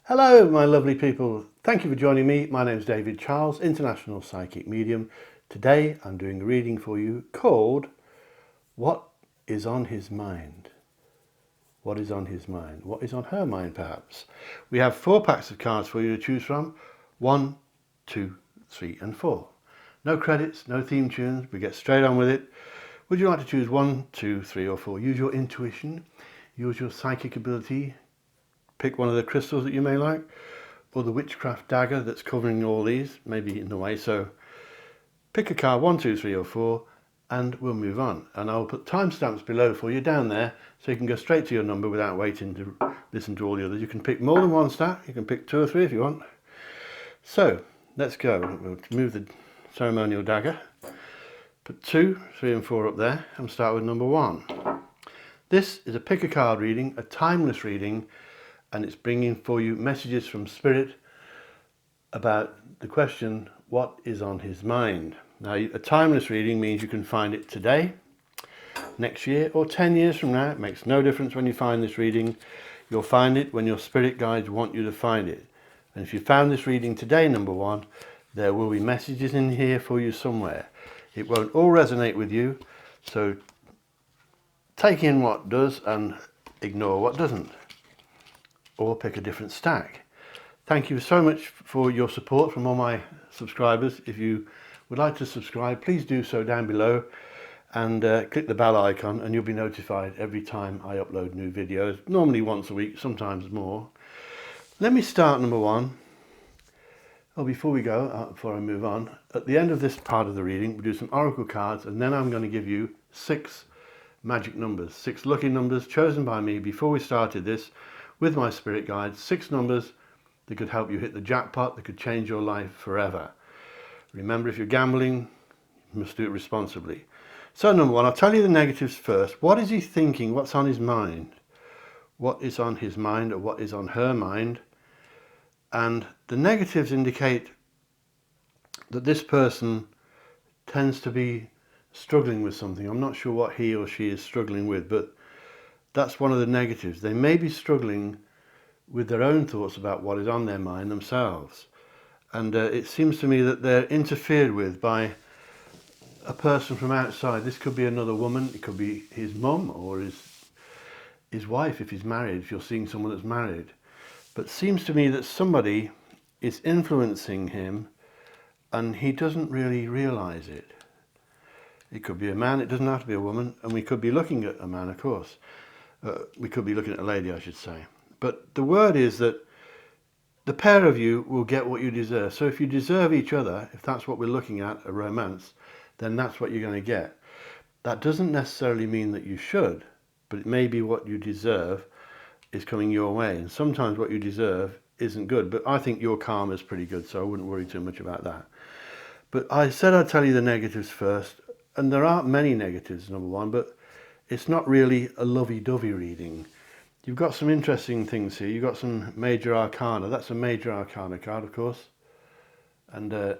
Hello, my lovely people. Thank you for joining me. My name is David Charles, International Psychic Medium. Today I'm doing a reading for you called What is on His Mind? What is on his mind? What is on her mind, perhaps? We have 4 packs of cards for you to choose from. 1, 2, 3 and 4. No credits, no theme tunes. We get straight on with it. Would you like to choose 1, 2, 3 or 4? Use your intuition. Use your psychic ability. Pick one of the crystals that you may like, or the witchcraft dagger that's covering all these, maybe in the way. So pick a card, 1, 2, 3 or 4, and we'll move on. And I'll put timestamps below for you down there, so you can go straight to your number without waiting to listen to all the others. You can pick more than one stack, you can pick 2 or 3 if you want. So let's go. We'll move the ceremonial dagger, put 2, 3 and 4 up there, and start with number 1. This is a pick a card reading, a timeless reading, and it's bringing for you messages from Spirit about the question, what is on his mind? Now, a timeless reading means you can find it today, next year, or 10 years from now. It makes no difference when you find this reading. You'll find it when your spirit guides want you to find it. And if you found this reading today, number 1, there will be messages in here for you somewhere. It won't all resonate with you, so take in what does and ignore what doesn't. Or pick a different stack. Thank you so much for your support from all my subscribers. If you would like to subscribe, please do so down below and click the bell icon and you'll be notified every time I upload new videos, normally once a week, sometimes more. Let me start number 1. Oh, before we go, before I move on, at the end of this part of the reading, we'll do some oracle cards and then I'm going to give you 6 magic numbers, 6 lucky numbers chosen by me before we started this with my spirit guides, 6 numbers that could help you hit the jackpot, that could change your life forever. Remember, if you're gambling, you must do it responsibly. So number 1, I'll tell you the negatives first. What is he thinking? What's on his mind? What is on his mind, or what is on her mind? And the negatives indicate that this person tends to be struggling with something. I'm not sure what he or she is struggling with, but that's one of the negatives. They may be struggling with their own thoughts about what is on their mind themselves. And it seems to me that they're interfered with by a person from outside. This could be another woman, it could be his mum or his wife if he's married, if you're seeing someone that's married. But it seems to me that somebody is influencing him and he doesn't really realise it. It could be a man, it doesn't have to be a woman, and we could be looking at a man, of course. We could be looking at a lady, I should say. But the word is that the pair of you will get what you deserve. So if you deserve each other, if that's what we're looking at, a romance, then that's what you're going to get. That doesn't necessarily mean that you should, but it may be what you deserve is coming your way. And sometimes what you deserve isn't good, but I think your karma is pretty good, so I wouldn't worry too much about that. But I said I'd tell you the negatives first, and there aren't many negatives, number 1, but it's not really a lovey-dovey reading. You've got some interesting things here. You've got some major arcana. That's a major arcana card, of course. And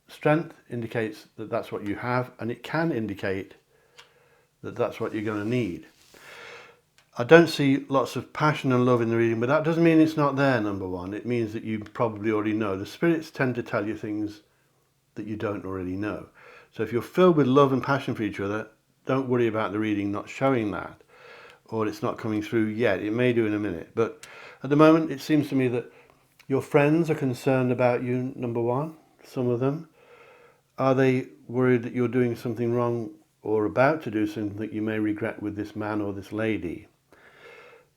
strength indicates that that's what you have, and it can indicate that that's what you're going to need. I don't see lots of passion and love in the reading, but that doesn't mean it's not there, number 1. It means that you probably already know. The spirits tend to tell you things that you don't already know. So if you're filled with love and passion for each other, don't worry about the reading not showing that, or it's not coming through yet. It may do in a minute, but at the moment it seems to me that your friends are concerned about you, number 1, some of them. Are they worried that you're doing something wrong or about to do something that you may regret with this man or this lady?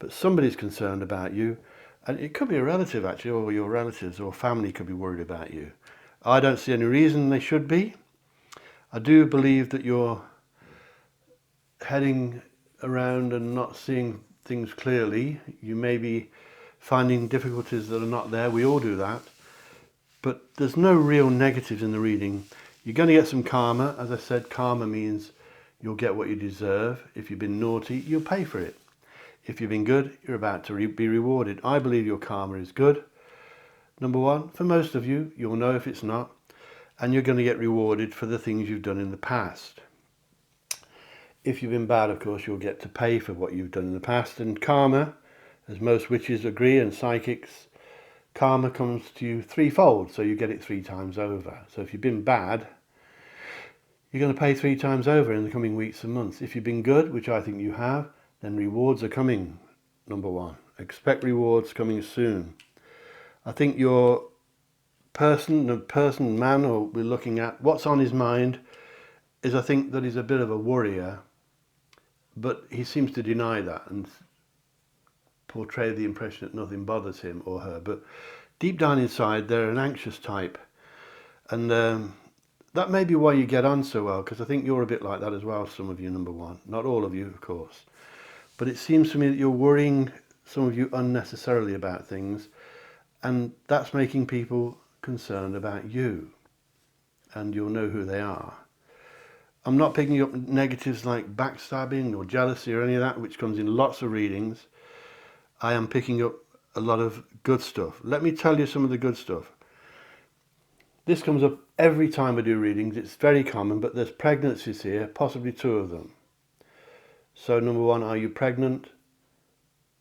But somebody's concerned about you, and it could be a relative actually, or your relatives or family could be worried about you. I don't see any reason they should be. I do believe that you're heading around and not seeing things clearly. You may be finding difficulties that are not there. We all do that. But there's no real negatives in the reading. You're going to get some karma. As I said, karma means you'll get what you deserve. If you've been naughty, you'll pay for it. If you've been good, you're about to be rewarded. I believe your karma is good. Number 1, for most of you, you'll know if it's not. And you're going to get rewarded for the things you've done in the past. If you've been bad, of course, you'll get to pay for what you've done in the past. And karma, as most witches agree and psychics, karma comes to you threefold, so you get it 3 times over. So if you've been bad, you're going to pay 3 times over in the coming weeks and months. If you've been good, which I think you have, then rewards are coming, number one. Expect rewards coming soon. I think your man, or we're looking at, what's on his mind is, I think that he's a bit of a worrier, but he seems to deny that and portray the impression that nothing bothers him or her. But deep down inside, they're an anxious type. And that may be why you get on so well, because I think you're a bit like that as well, some of you, number one. Not all of you, of course. But it seems to me that you're worrying, some of you, unnecessarily about things, and that's making people concerned about you, and you'll know who they are. I'm not picking up negatives like backstabbing or jealousy or any of that, which comes in lots of readings. I am picking up a lot of good stuff. Let me tell you some of the good stuff. This comes up every time I do readings. It's very common, but there's pregnancies here, possibly 2 of them. So number one, are you pregnant?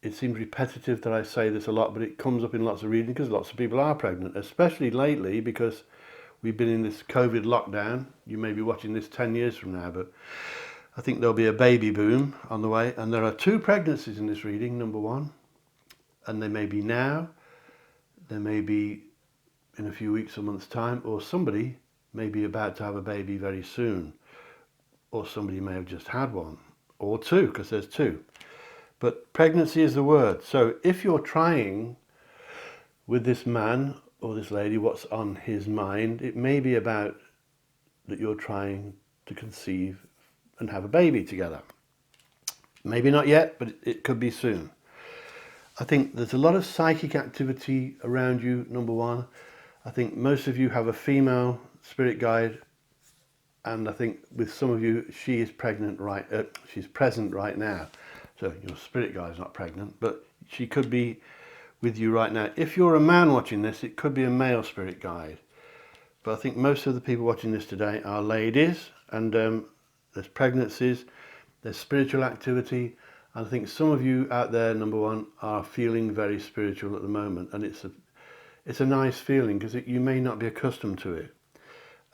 It seems repetitive that I say this a lot, but it comes up in lots of readings because lots of people are pregnant, especially lately because we've been in this COVID lockdown. You may be watching this 10 years from now, but I think there'll be a baby boom on the way. And there are 2 pregnancies in this reading, number one. And they may be now, they may be in a few weeks or months' time, or somebody may be about to have a baby very soon, or somebody may have just had one, or 2, because there's 2. But pregnancy is the word. So if you're trying with this man or this lady, what's on his mind, it may be about that you're trying to conceive and have a baby together. Maybe not yet, but it could be soon. I think there's a lot of psychic activity around you, number one. I think most of you have a female spirit guide, and I think with some of you, she is pregnant she's present right now. So your spirit guide is not pregnant, but she could be with you right now. If you're a man watching this, it could be a male spirit guide. But I think most of the people watching this today are ladies, and there's pregnancies, there's spiritual activity. And I think some of you out there, number one, are feeling very spiritual at the moment, and it's a nice feeling because you may not be accustomed to it,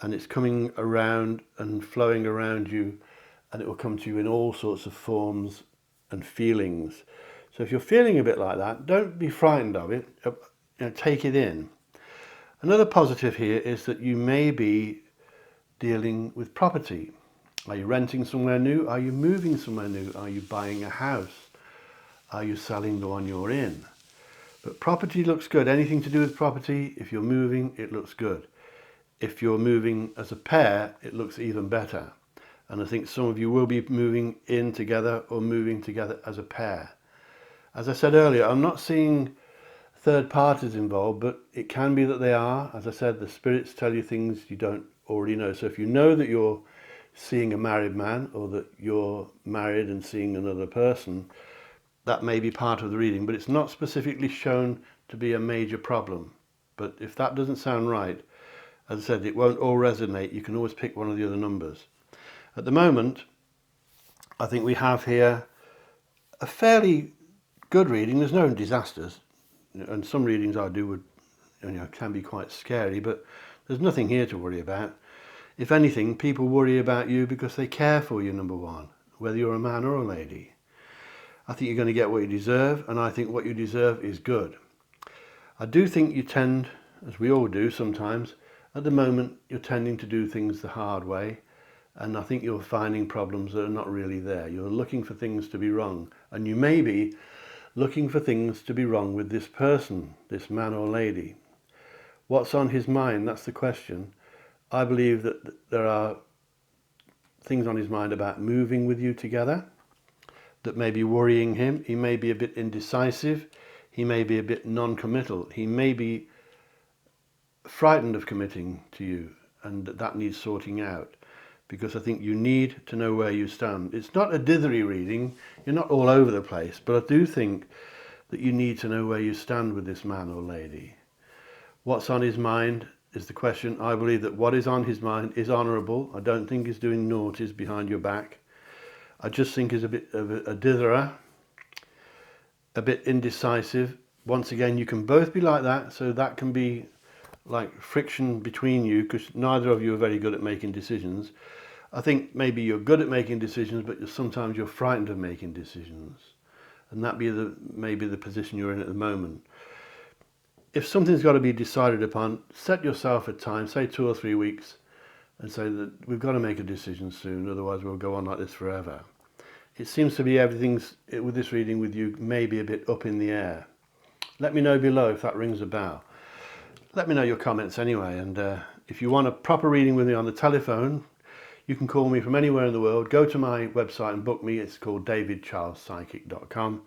and it's coming around and flowing around you, and it will come to you in all sorts of forms and feelings. So if you're feeling a bit like that, don't be frightened of it. Take it in. Another positive here is that you may be dealing with property. Are you renting somewhere new? Are you moving somewhere new? Are you buying a house? Are you selling the one you're in? But property looks good. Anything to do with property, if you're moving, it looks good. If you're moving as a pair, it looks even better. And I think some of you will be moving in together or moving together as a pair. As I said earlier, I'm not seeing third parties involved, but it can be that they are. As I said, the spirits tell you things you don't already know. So if you know that you're seeing a married man, or that you're married and seeing another person, that may be part of the reading, but it's not specifically shown to be a major problem. But if that doesn't sound right, as I said, it won't all resonate. You can always pick one of the other numbers. At the moment, I think we have here a fairly good reading. There's no disasters, and some readings I do would, can be quite scary, but there's nothing here to worry about. If anything, people worry about you because they care for you, number one, whether you're a man or a lady. I think you're going to get what you deserve, and I think what you deserve is good. I do think you tend, as we all do sometimes, at the moment you're tending to do things the hard way, and I think you're finding problems that are not really there. You're looking for things to be wrong, and you may be looking for things to be wrong with this person, this man or lady. What's on his mind? That's the question. I believe that there are things on his mind about moving with you together that may be worrying him. He may be a bit indecisive. He may be a bit non-committal. He may be frightened of committing to you, and that needs sorting out, because I think you need to know where you stand. It's not a dithery reading. You're not all over the place, but I do think that you need to know where you stand with this man or lady. What's on his mind is the question. I believe that what is on his mind is honourable. I don't think he's doing naughties behind your back. I just think he's a bit of a ditherer, a bit indecisive, once again, you can both be like that, so that can be like friction between you, because neither of you are very good at making decisions. I think maybe you're good at making decisions, but sometimes you're frightened of making decisions, and that be maybe the position you're in at the moment. If something's got to be decided upon, set yourself a time, say 2 or 3 weeks, and say that we've got to make a decision soon, otherwise we'll go on like this forever. It seems to be everything's, with this reading with you, maybe a bit up in the air. Let me know below if that rings a bell. Let me know your comments anyway, and if you want a proper reading with me on the telephone, you can call me from anywhere in the world. Go to my website and book me. It's called davidcharlespsychic.com.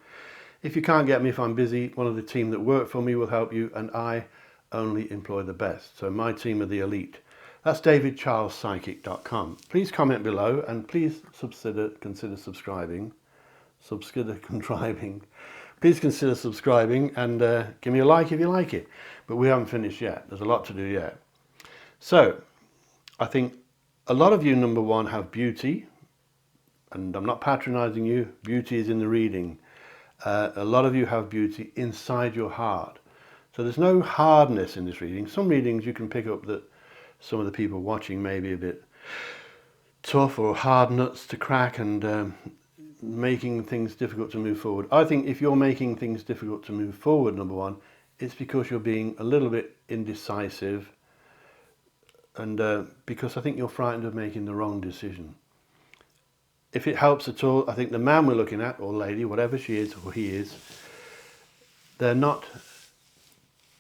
If you can't get me, if I'm busy, one of the team that work for me will help you, and I only employ the best. So my team are the elite. That's davidcharlespsychic.com. Please comment below, and please consider subscribing. Please consider subscribing, and give me a like if you like it. But we haven't finished yet. There's a lot to do yet. So I think a lot of you, number one, have beauty, and I'm not patronizing you. Beauty is in the reading. A lot of you have beauty inside your heart. So there's no hardness in this reading. Some readings you can pick up that some of the people watching may be a bit tough or hard nuts to crack, and making things difficult to move forward. I think if you're making things difficult to move forward, number one, it's because you're being a little bit indecisive, and because I think you're frightened of making the wrong decision. If it helps at all, I think the man we're looking at, or lady, whatever she is or he is, they're not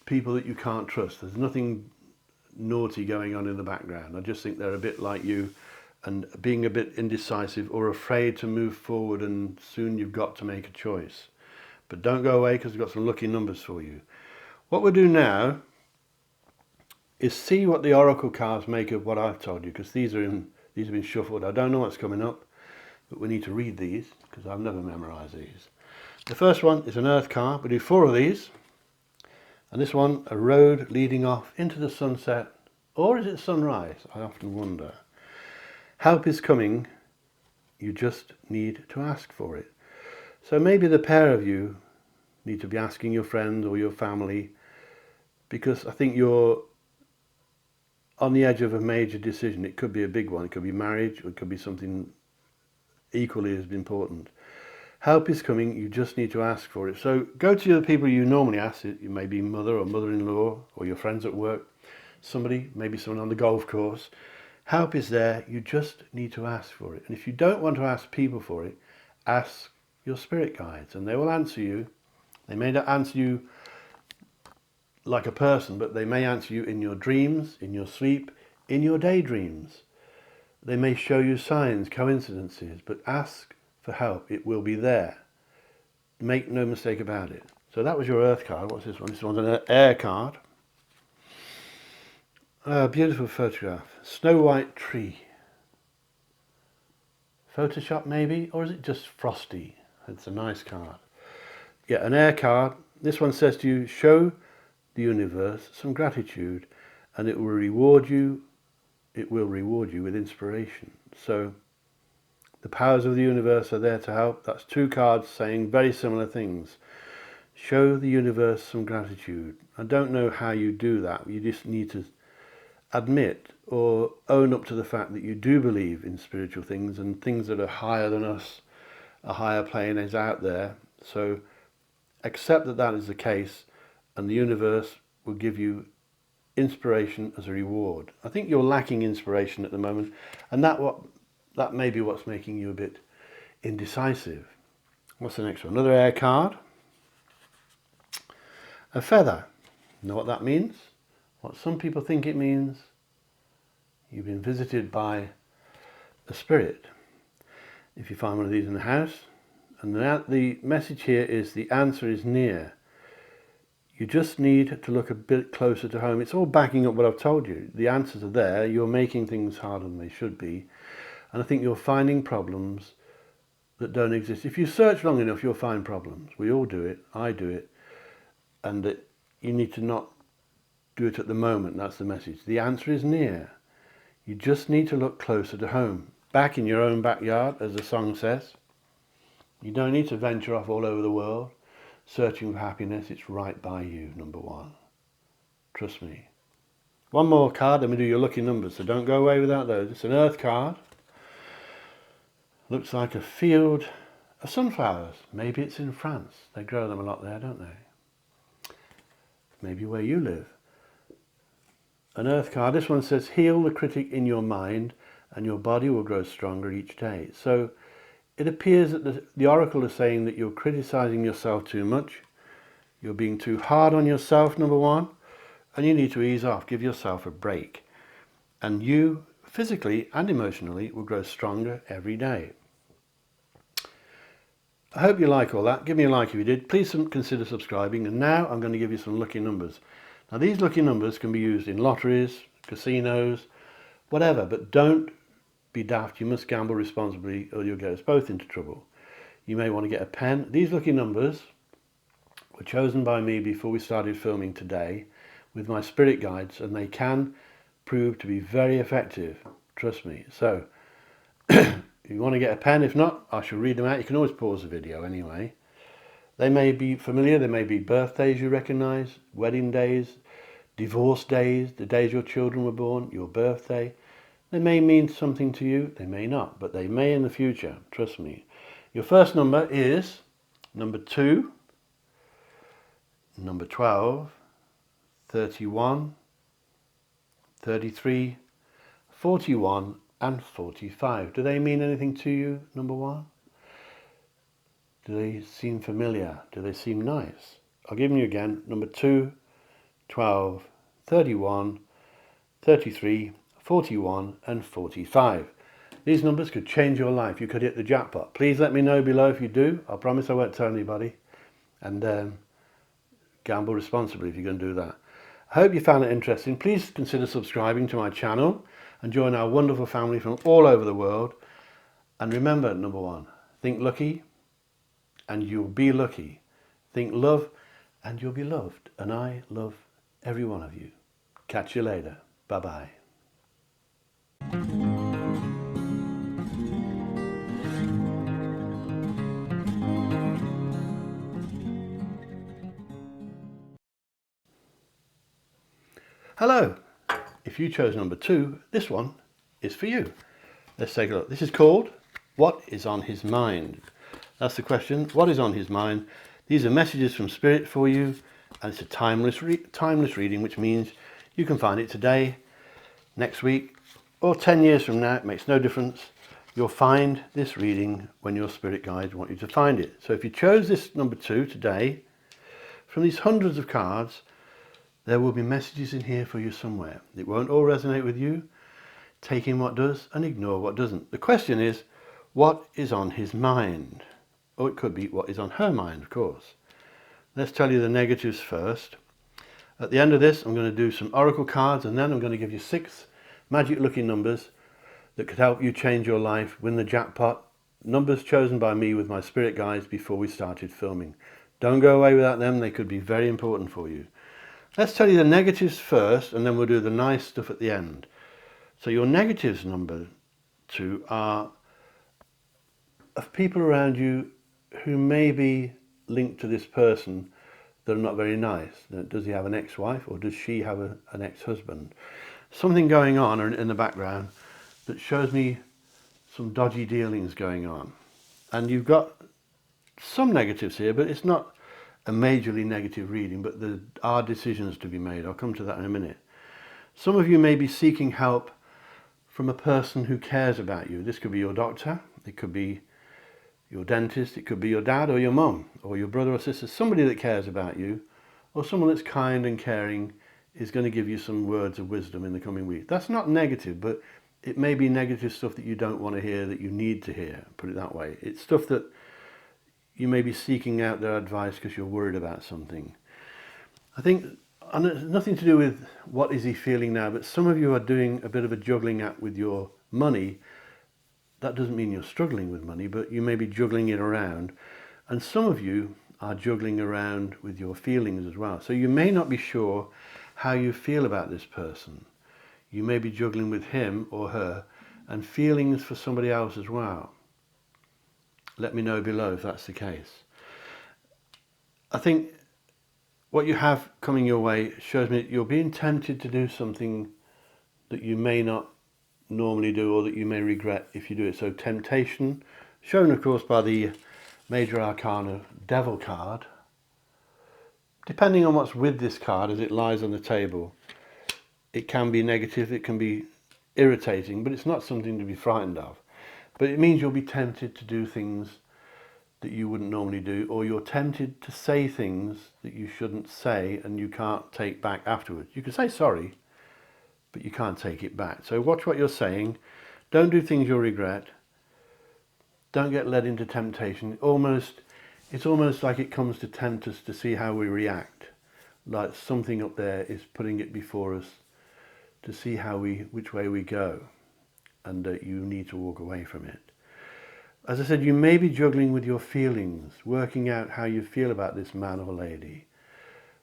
people that you can't trust. There's nothing naughty going on in the background. I just think they're a bit like you, and being a bit indecisive or afraid to move forward, and soon you've got to make a choice. But don't go away, because we've got some lucky numbers for you. What we'll do now is see what the oracle cards make of what I've told you, because these have been shuffled. I don't know what's coming up, but we need to read these, because I've never memorized these. The first one is an earth card. We do 4 of these, and this one, a road leading off into the sunset, or is it sunrise? I often wonder. Help is coming, you just need to ask for it. So maybe the pair of you need to be asking your friends or your family, because I think you're on the edge of a major decision. It could be a big one. It could be marriage, or it could be something equally as important. Help is coming, you just need to ask for it. So go to the people you normally ask. You may be mother or mother-in-law, or your friends at work, somebody, maybe someone on the golf course. Help is there, you just need to ask for it. And if you don't want to ask people for it, ask your spirit guides, and they will answer you. They may not answer you like a person, but they may answer you in your dreams, in your sleep, in your daydreams. They may show you signs, coincidences, but ask for help. It will be there. Make no mistake about it. So that was your earth card. What's this one? This one's an air card. Beautiful photograph. Snow white tree. Photoshop maybe? Or is it just frosty? It's a nice card. Yeah, an air card. This one says to you, show the universe some gratitude, and it will reward you. It will reward you with inspiration. So the powers of the universe are there to help. That's 2 cards saying very similar things. Show the universe some gratitude. I don't know how you do that. You just need to admit or own up to the fact that you do believe in spiritual things, and things that are higher than us, a higher plane is out there. So accept that that is the case, and the universe will give you inspiration as a reward. I think you're lacking inspiration at the moment, and that may be what's making you a bit indecisive. What's the next one? Another air card. A feather. Know what that means? What some people think it means? You've been visited by a spirit. If you find one of these in the house, and the message here is the answer is near. You just need to look a bit closer to home. It's all backing up what I've told you. The answers are there. You're making things harder than they should be. And I think you're finding problems that don't exist. If you search long enough, you'll find problems. We all do it. I do it. And you need to not do it at the moment. That's the message. The answer is near. You just need to look closer to home. Back in your own backyard, as the song says. You don't need to venture off all over the world. searching for happiness, it's right by you, number one. Trust me. One more card, then we do your lucky numbers, so don't go away without those. It's an earth card. Looks like a field of sunflowers. Maybe it's in France. They grow them a lot there, don't they? Maybe where you live. An earth card. This one says, heal the critic in your mind and your body will grow stronger each day. So it appears that the oracle is saying that you're criticizing yourself too much. You're being too hard on yourself, number one, and you need to ease off. Give yourself a break. And you, physically and emotionally, will grow stronger every day. I hope you like all that. Give me a like if you did. Please consider subscribing. And now I'm going to give you some lucky numbers. Now these lucky numbers can be used in lotteries, casinos, whatever, but don't be daft. You must gamble responsibly or you'll get us both into trouble. You may want to get a pen. These lucky numbers were chosen by me before we started filming today with my spirit guides, and they can prove to be very effective. Trust me. So if you want to get a pen, if not, I shall read them out. You can always pause the video anyway. They may be familiar. They may be birthdays you recognize, wedding days, divorce days, the days your children were born, your birthday. They may mean something to you. They may not, but they may in the future. Trust me. Your first number is number 2, number 12, 31, 33, 41 and 45. Do they mean anything to you, number 1? Do they seem familiar? Do they seem nice? I'll give them you again. Number 2, 12, 31, 33, 41 and 45. These numbers could change your life. You could hit the jackpot. Please let me know below if you do. I promise I won't tell anybody. And gamble responsibly if you're going to do that. I hope you found it interesting. Please consider subscribing to my channel and join our wonderful family from all over the world. And remember, number 1, think lucky and you'll be lucky. Think love and you'll be loved. And I love every one of you. Catch you later. Bye-bye. Hello. If you chose number 2, this one is for you. Let's take a look. This is called What is on His Mind? That's the question. What is on his mind? These are messages from Spirit for you, and it's a timeless reading, which means you can find it today, next week, or 10 years from now. It makes no difference. You'll find this reading when your spirit guides want you to find it. So if you chose this number 2 today, from these hundreds of cards, there will be messages in here for you somewhere. It won't all resonate with you. Take in what does and ignore what doesn't. The question is, what is on his mind? Or it could be what is on her mind, of course. Let's tell you the negatives first. At the end of this, I'm going to do some oracle cards, and then I'm going to give you 6 magic looking numbers that could help you change your life, win the jackpot. Numbers chosen by me with my spirit guides before we started filming. Don't go away without them. They could be very important for you. Let's tell you the negatives first, and then we'll do the nice stuff at the end. So your negatives, number 2, are of people around you who may be linked to this person that are not very nice. Does he have an ex-wife, or does she have an ex-husband? Something going on in the background that shows me some dodgy dealings going on. And you've got some negatives here, but it's not a majorly negative reading, but there are decisions to be made. I'll come to that in a minute. Some of you may be seeking help from a person who cares about you. This could be your doctor, it could be your dentist, it could be your dad or your mum or your brother or sister. Somebody that cares about you, or someone that's kind and caring, is going to give you some words of wisdom in the coming week. That's not negative, but it may be negative stuff that you don't want to hear, that you need to hear, put it that way. It's stuff that you may be seeking out their advice because you're worried about something. I think, and it's nothing to do with what is he feeling now, but some of you are doing a bit of a juggling act with your money. That doesn't mean you're struggling with money, but you may be juggling it around. And some of you are juggling around with your feelings as well. So you may not be sure how you feel about this person. You may be juggling with him or her and feelings for somebody else as well. Let me know below if that's the case. I think what you have coming your way shows me that you're being tempted to do something that you may not normally do, or that you may regret if you do it. So temptation, shown of course by the Major Arcana Devil card. Depending on what's with this card as it lies on the table, it can be negative, it can be irritating, but it's not something to be frightened of. But it means you'll be tempted to do things that you wouldn't normally do, or you're tempted to say things that you shouldn't say and you can't take back afterwards. You can say sorry, but you can't take it back. So watch what you're saying. Don't do things you'll regret. Don't get led into temptation. It's almost like it comes to tempt us to see how we react. Like something up there is putting it before us to see which way we go, and that you need to walk away from it. As I said, you may be juggling with your feelings, working out how you feel about this man or lady.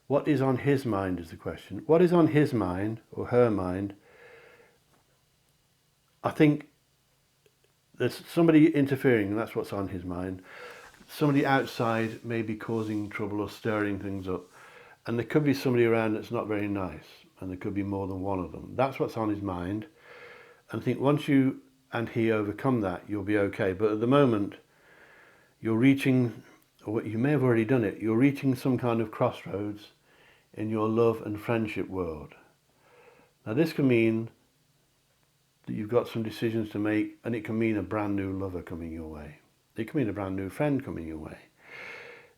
What is on his mind is the question. What is on his mind or her mind? I think there's somebody interfering, and that's what's on his mind. Somebody outside may be causing trouble or stirring things up, and there could be somebody around that's not very nice, and there could be more than one of them. That's what's on his mind. And I think once you and he overcome that, you'll be okay. But at the moment, you're reaching, or you may have already done it, you're reaching some kind of crossroads in your love and friendship world. Now this can mean that you've got some decisions to make, and it can mean a brand new lover coming your way. It can mean a brand new friend coming your way.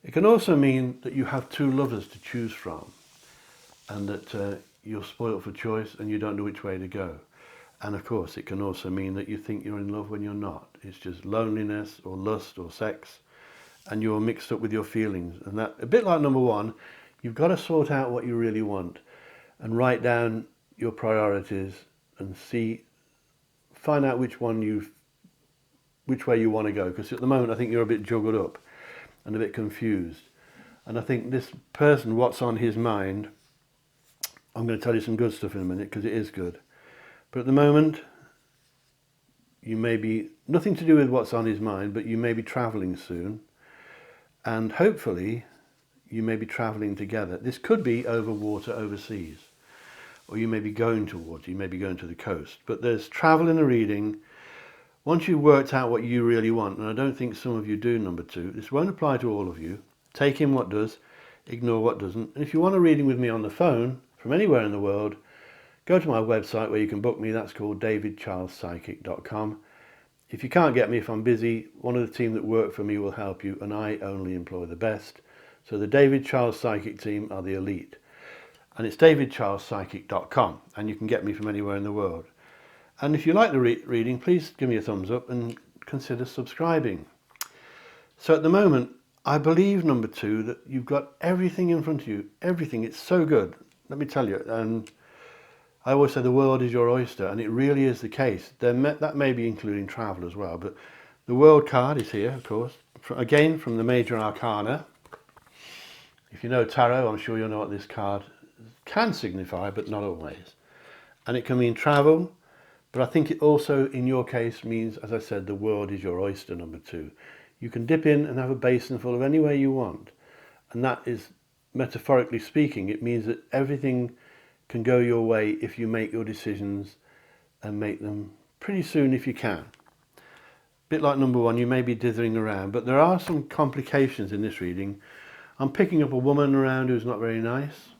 It can also mean that you have two lovers to choose from, and that you're spoilt for choice and you don't know which way to go. And of course, it can also mean that you think you're in love when you're not. It's just loneliness or lust or sex, and you're mixed up with your feelings. And that, a bit like number one, you've got to sort out what you really want and write down your priorities and find out which way you want to go. Because at the moment, I think you're a bit juggled up and a bit confused. And I think this person, what's on his mind, I'm going to tell you some good stuff in a minute, because it is good. But at the moment, you may be, nothing to do with what's on his mind, but you may be travelling soon. And hopefully, you may be travelling together. This could be over water overseas. Or you may be going to water, you may be going to the coast. But there's travel in the reading. Once you've worked out what you really want, and I don't think some of you do, number two, this won't apply to all of you. Take in what does, ignore what doesn't. And if you want a reading with me on the phone, from anywhere in the world, go to my website where you can book me. That's called davidcharlespsychic.com. If you can't get me, if I'm busy, one of the team that work for me will help you, and I only employ the best. So the David Charles Psychic team are the elite. And it's davidcharlespsychic.com, and you can get me from anywhere in the world. And if you like the reading, please give me a thumbs up and consider subscribing. So at the moment, I believe, number two, that you've got everything in front of you. Everything. It's so good. Let me tell you. And I always say the world is your oyster, and it really is the case. That may be including travel as well, but the world card is here, of course. Again, from the Major Arcana. If you know tarot, I'm sure you'll know what this card can signify, but not always. And it can mean travel, but I think it also, in your case, means, as I said, the world is your oyster, number two. You can dip in and have a basin full of any way you want. And that is, metaphorically speaking, it means that everything can go your way if you make your decisions, and make them pretty soon if you can. A bit like number one, you may be dithering around, but there are some complications in this reading. I'm picking up a woman around who's not very nice.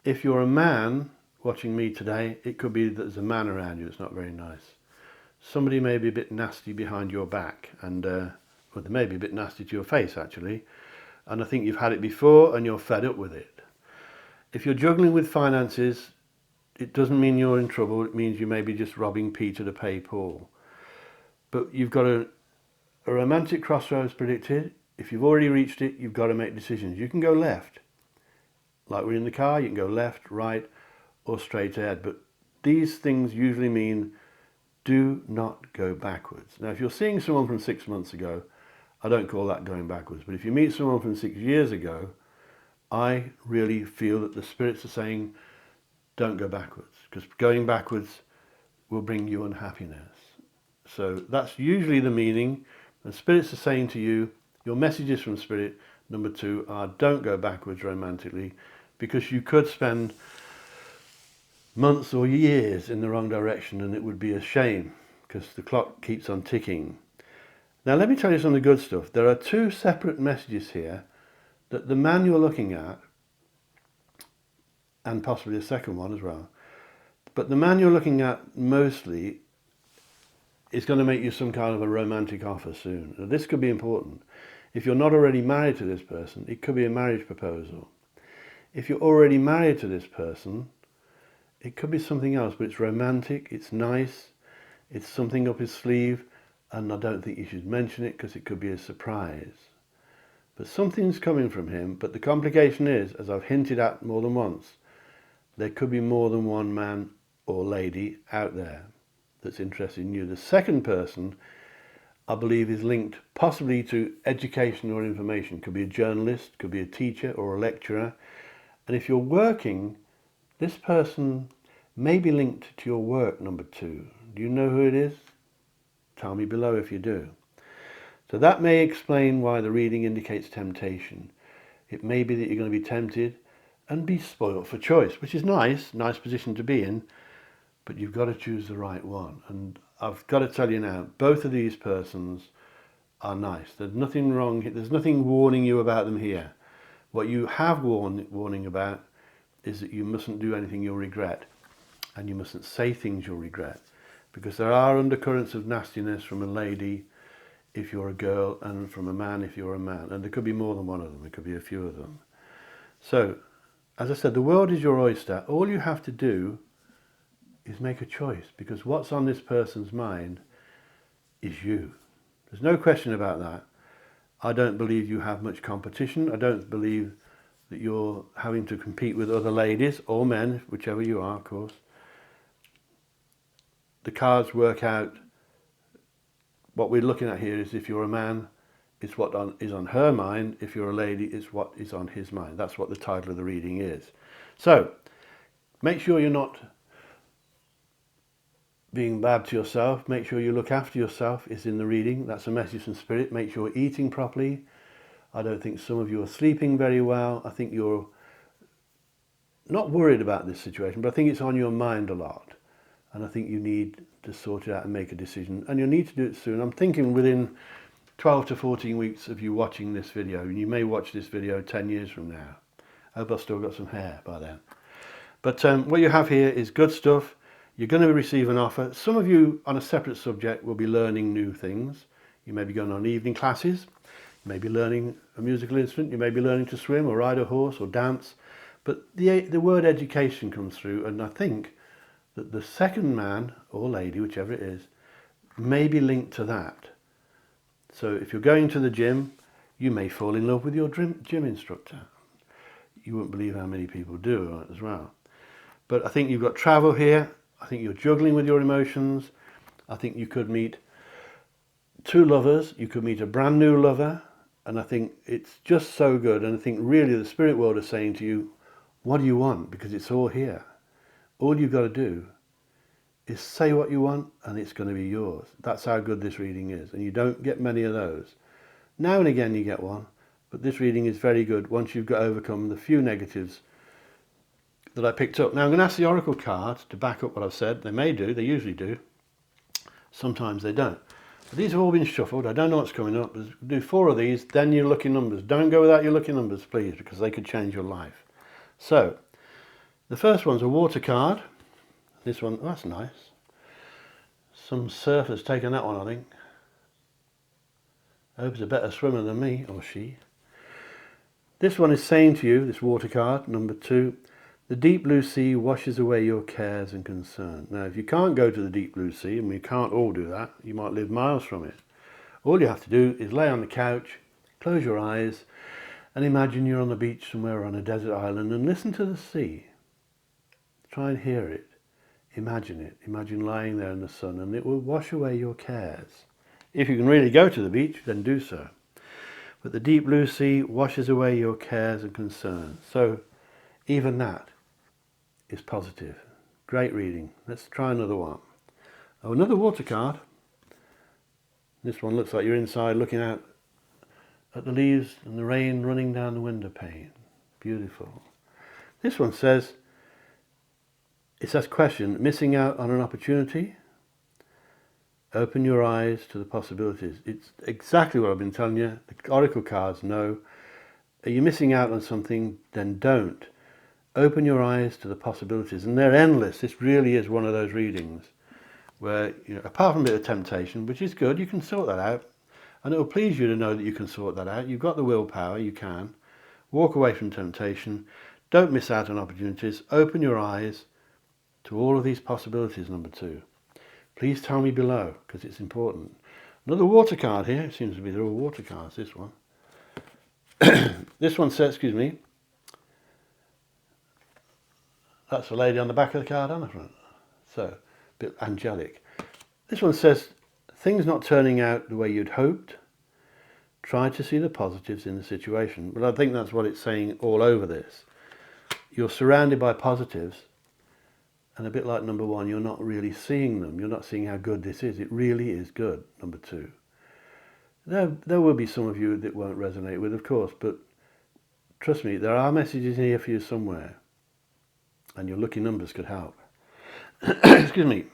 If you're a man watching me today, it could be that there's a man around you that's not very nice. Somebody may be a bit nasty behind your back, and well, they may be a bit nasty to your face actually, and I think you've had it before and you're fed up with it. If you're juggling with finances, it doesn't mean you're in trouble. It means you may be just robbing Peter to pay Paul. But you've got a romantic crossroads predicted. If you've already reached it, you've got to make decisions. You can go left. Like we're in the car, you can go left, right, or straight ahead. But these things usually mean do not go backwards. Now, if you're seeing someone from 6 months ago, I don't call that going backwards. But if you meet someone from 6 years ago, I really feel that the spirits are saying, don't go backwards, because going backwards will bring you unhappiness. So that's usually the meaning. And spirits are saying to you, your message is from spirit, Number two, don't go backwards romantically, because you could spend months or years in the wrong direction and it would be a shame because the clock keeps on ticking. Now let me tell you some of the good stuff. There are two separate messages here that the man you're looking at, and possibly a second one as well, but the man you're looking at mostly is going to make you some kind of a romantic offer soon. Now, this could be important. If you're not already married to this person, it could be a marriage proposal. If you're already married to this person, it could be something else, but it's romantic, it's nice, it's something up his sleeve, and I don't think you should mention it because it could be a surprise. But something's coming from him, but the complication is, as I've hinted at more than once, there could be more than one man or lady out there that's interested in you. The second person, I believe, is linked possibly to education or information. Could be a journalist, could be a teacher or a lecturer. And if you're working, this person may be linked to your work, number two. Do you know who it is? Tell me below if you do. So that may explain why the reading indicates temptation. It may be that you're going to be tempted and be spoilt for choice, which is nice position to be in, but you've got to choose the right one. And I've got to tell you now, both of these persons are nice. There's nothing wrong, there's nothing warning you about them here. What you have warning about is that you mustn't do anything you'll regret, and you mustn't say things you'll regret, because there are undercurrents of nastiness from a lady if you're a girl and from a man if you're a man, and there could be more than one of them, there could be a few of them. So, as I said, the world is your oyster. All you have to do is make a choice, because what's on this person's mind is you. There's no question about that. I don't believe you have much competition. I don't believe that you're having to compete with other ladies or men, whichever you are, of course. The cards work out. What we're looking at here is, if you're a man, it's what is on her mind. If you're a lady, it's what is on his mind. That's what the title of the reading is. So, make sure you're not being bad to yourself. Make sure you look after yourself is in the reading. That's a message from Spirit. Make sure you're eating properly. I don't think some of you are sleeping very well. I think you're not worried about this situation, but I think it's on your mind a lot. And I think you need to sort it out and make a decision. And you'll need to do it soon. I'm thinking within 12 to 14 weeks of you watching this video. And you may watch this video 10 years from now. I hope I've still got some hair by then. But what you have here is good stuff. You're going to receive an offer. Some of you, on a separate subject, will be learning new things. You may be going on evening classes. You may be learning a musical instrument. You may be learning to swim or ride a horse or dance. But the word education comes through, and I think that the second man or lady, whichever it is, may be linked to that. So if you're going to the gym, you may fall in love with your gym instructor. You won't believe how many people do as well. But I think you've got travel here. I think you're juggling with your emotions. I think you could meet two lovers. You could meet a brand new lover. And I think it's just so good. And I think really the spirit world is saying to you, what do you want? Because it's all here. All you've got to do is say what you want and it's going to be yours. That's how good this reading is. And you don't get many of those. Now and again you get one. But this reading is very good once you've got overcome the few negatives that I picked up. Now I'm going to ask the oracle cards to back up what I've said. They may do, they usually do. Sometimes they don't. But these have all been shuffled. I don't know what's coming up. Do 4 of these, then your lucky numbers. Don't go without your lucky numbers, please, because they could change your life. So, the first one's a water card. This one, oh, that's nice. Some surfer's taken that one, I think. I hope he's a better swimmer than me, or she. This one is saying to you, this water card, number 2, the deep blue sea washes away your cares and concerns. Now, if you can't go to the deep blue sea, and we can't all do that, you might live miles from it. All you have to do is lay on the couch, close your eyes, and imagine you're on the beach somewhere on a desert island and listen to the sea. Try and hear it. Imagine it. Imagine lying there in the sun, and it will wash away your cares. If you can really go to the beach, then do so. But the deep blue sea washes away your cares and concerns. So even that is positive. Great reading. Let's try another one. Oh, another water card. This one looks like you're inside looking out at the leaves and the rain running down the window pane. Beautiful. This one says, it says question, missing out on an opportunity? Open your eyes to the possibilities. It's exactly what I've been telling you. The oracle cards know. Are you missing out on something? Then don't. Open your eyes to the possibilities, and they're endless. This really is one of those readings where, apart from a bit of temptation, which is good, you can sort that out, and it will please you to know that you can sort that out. You've got the willpower, you can. Walk away from temptation. Don't miss out on opportunities. Open your eyes to all of these possibilities, number 2. Please tell me below, because it's important. Another water card here. It seems to be they're all water cards, this one. This one says, excuse me, that's the lady on the back of the card on the front. So, a bit angelic. This one says, things not turning out the way you'd hoped. Try to see the positives in the situation. But I think that's what it's saying all over this. You're surrounded by positives, and a bit like number 1, you're not really seeing them. You're not seeing how good this is. It really is good, number 2. There will be some of you that won't resonate with, of course, but trust me, there are messages here for you somewhere. And your lucky numbers could help. Excuse me.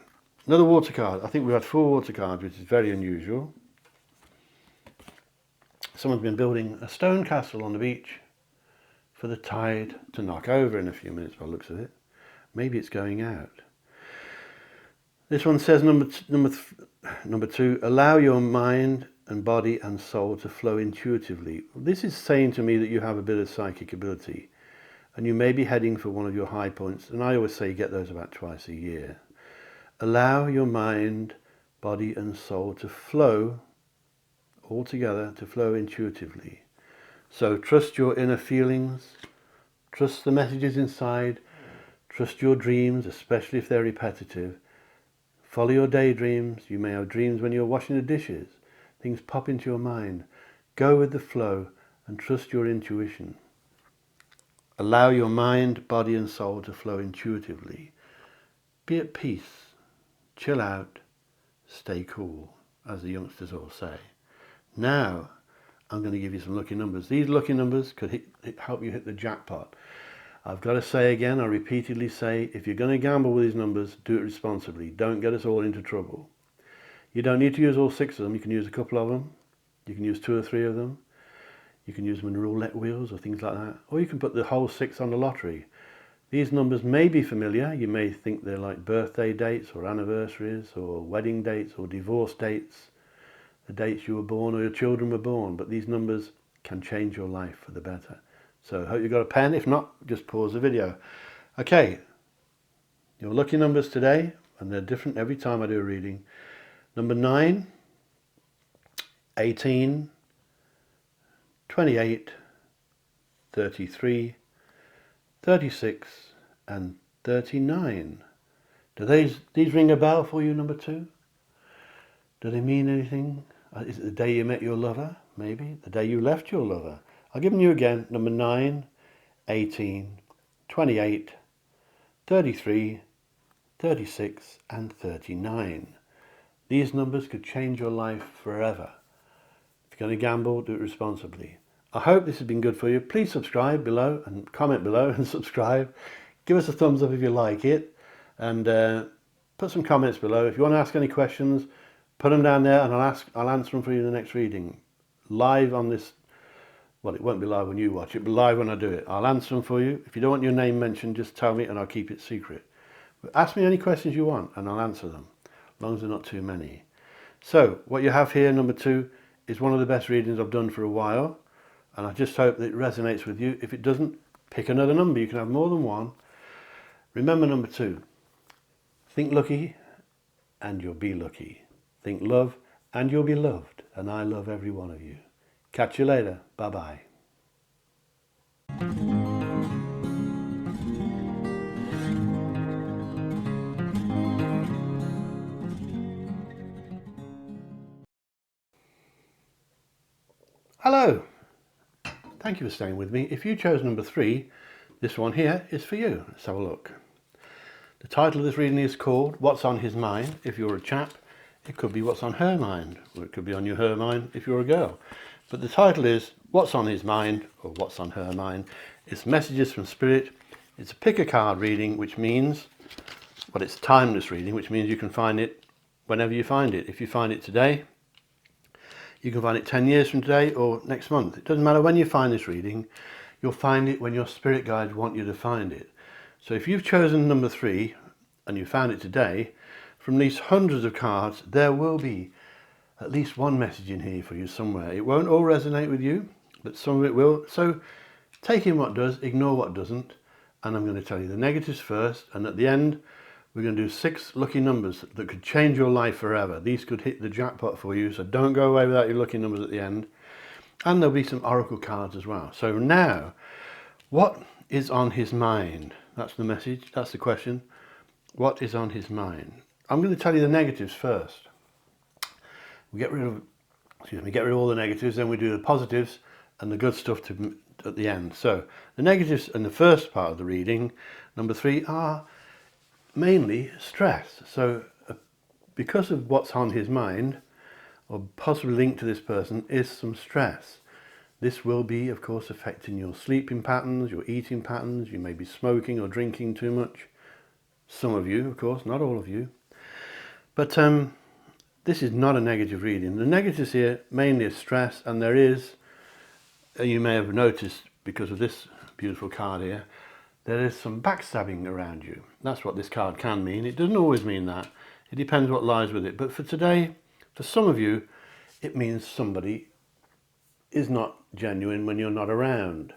Another water card. I think we had 4 water cards, which is very unusual. Someone's been building a stone castle on the beach for the tide to knock over in a few minutes by the looks of it. Maybe it's going out. This one says number 2, allow your mind and body and soul to flow intuitively. This is saying to me that you have a bit of psychic ability. And you may be heading for one of your high points, and I always say you get those about twice a year. Allow your mind, body and soul to flow all together, to flow intuitively. So trust your inner feelings, trust the messages inside, trust your dreams, especially if they're repetitive. Follow your daydreams. You may have dreams when you're washing the dishes. Things pop into your mind. Go with the flow and trust your intuition. Allow your mind, body and soul to flow intuitively. Be at peace. Chill out. Stay cool, as the youngsters all say. Now, I'm going to give you some lucky numbers. These lucky numbers could help you hit the jackpot. I've got to say again, I repeatedly say, if you're going to gamble with these numbers, do it responsibly. Don't get us all into trouble. You don't need to use all 6 of them. You can use a couple of them. You can use 2 or 3 of them. You can use them in roulette wheels or things like that. Or you can put the whole 6 on the lottery. These numbers may be familiar. You may think they're like birthday dates or anniversaries or wedding dates or divorce dates, the dates you were born or your children were born. But these numbers can change your life for the better. So I hope you've got a pen. If not, just pause the video. Okay, your lucky numbers today, and they're different every time I do a reading. Number 9, 18, 28, 33, 36 and 39. Do these ring a bell for you, number 2? Do they mean anything? Is it the day you met your lover? Maybe. The day you left your lover? I'll give them you again. Number 9, 18, 28, 33, 36 and 39. These numbers could change your life forever. If you're going to gamble, do it responsibly. I hope this has been good for you. Please subscribe below and comment below and subscribe. Give us a thumbs up if you like it, and put some comments below. If you want to ask any questions, put them down there and I'll answer them for you in the next reading. Live on this, well, it won't be live when you watch it, but live when I do it. I'll answer them for you. If you don't want your name mentioned, just tell me and I'll keep it secret. But ask me any questions you want and I'll answer them, as long as they're not too many. So what you have here, number 2, is one of the best readings I've done for a while. And I just hope that it resonates with you. If it doesn't, pick another number. You can have more than one. Remember number 2. Think lucky and you'll be lucky. Think love and you'll be loved. And I love every one of you. Catch you later. Bye-bye. Hello. Thank you for staying with me. If you chose number 3, this one here is for you. Let's have a look. The title of this reading is called What's on His Mind. If you're a chap, it could be what's on her mind, or it could be on her mind if you're a girl. But the title is What's on His Mind, or What's on Her Mind. It's messages from Spirit. It's a pick a card reading, which means, well, it's timeless reading, which means you can find it whenever you find it. If you find it today, you can find it 10 years from today or next month. It doesn't matter when you find this reading, you'll find it when your spirit guides want you to find it. So if you've chosen number 3 and you found it today, from these hundreds of cards, there will be at least one message in here for you somewhere. It won't all resonate with you, but some of it will. So take in what does, ignore what doesn't, and I'm going to tell you the negatives first, and at the end we're going to do 6 lucky numbers that could change your life forever. These could hit the jackpot for you, so don't go away without your lucky numbers at the end. And there'll be some oracle cards as well. So now, what is on his mind? That's the message, that's the question. What is on his mind? I'm going to tell you the negatives first. We get rid of all the negatives, then we do the positives and the good stuff at the end. So the negatives in the first part of the reading, number 3, are mainly stress. So because of what's on his mind, or possibly linked to this person, is some stress. This will be, of course, affecting your sleeping patterns, your eating patterns. You may be smoking or drinking too much. Some of you, of course, not all of you. But this is not a negative reading. The negatives here mainly are stress, and there is, you may have noticed because of this beautiful card here, there is some backstabbing around you. That's what this card can mean. It doesn't always mean that. It depends what lies with it. But for today, for some of you, it means somebody is not genuine when you're not around.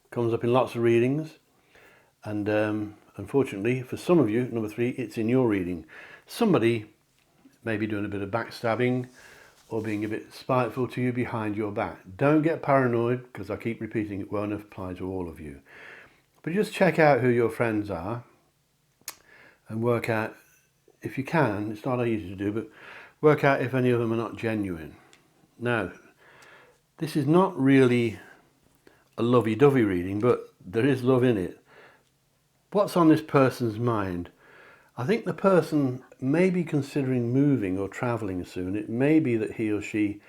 It comes up in lots of readings, and unfortunately for some of you, number 3, it's in your reading. Somebody may be doing a bit of backstabbing or being a bit spiteful to you behind your back. Don't get paranoid, because I keep repeating it won't apply to all of you. But just check out who your friends are and work out, if you can, it's not easy to do, but work out if any of them are not genuine. Now, this is not really a lovey-dovey reading, but there is love in it. What's on this person's mind? I think the person may be considering moving or travelling soon. It may be that he or she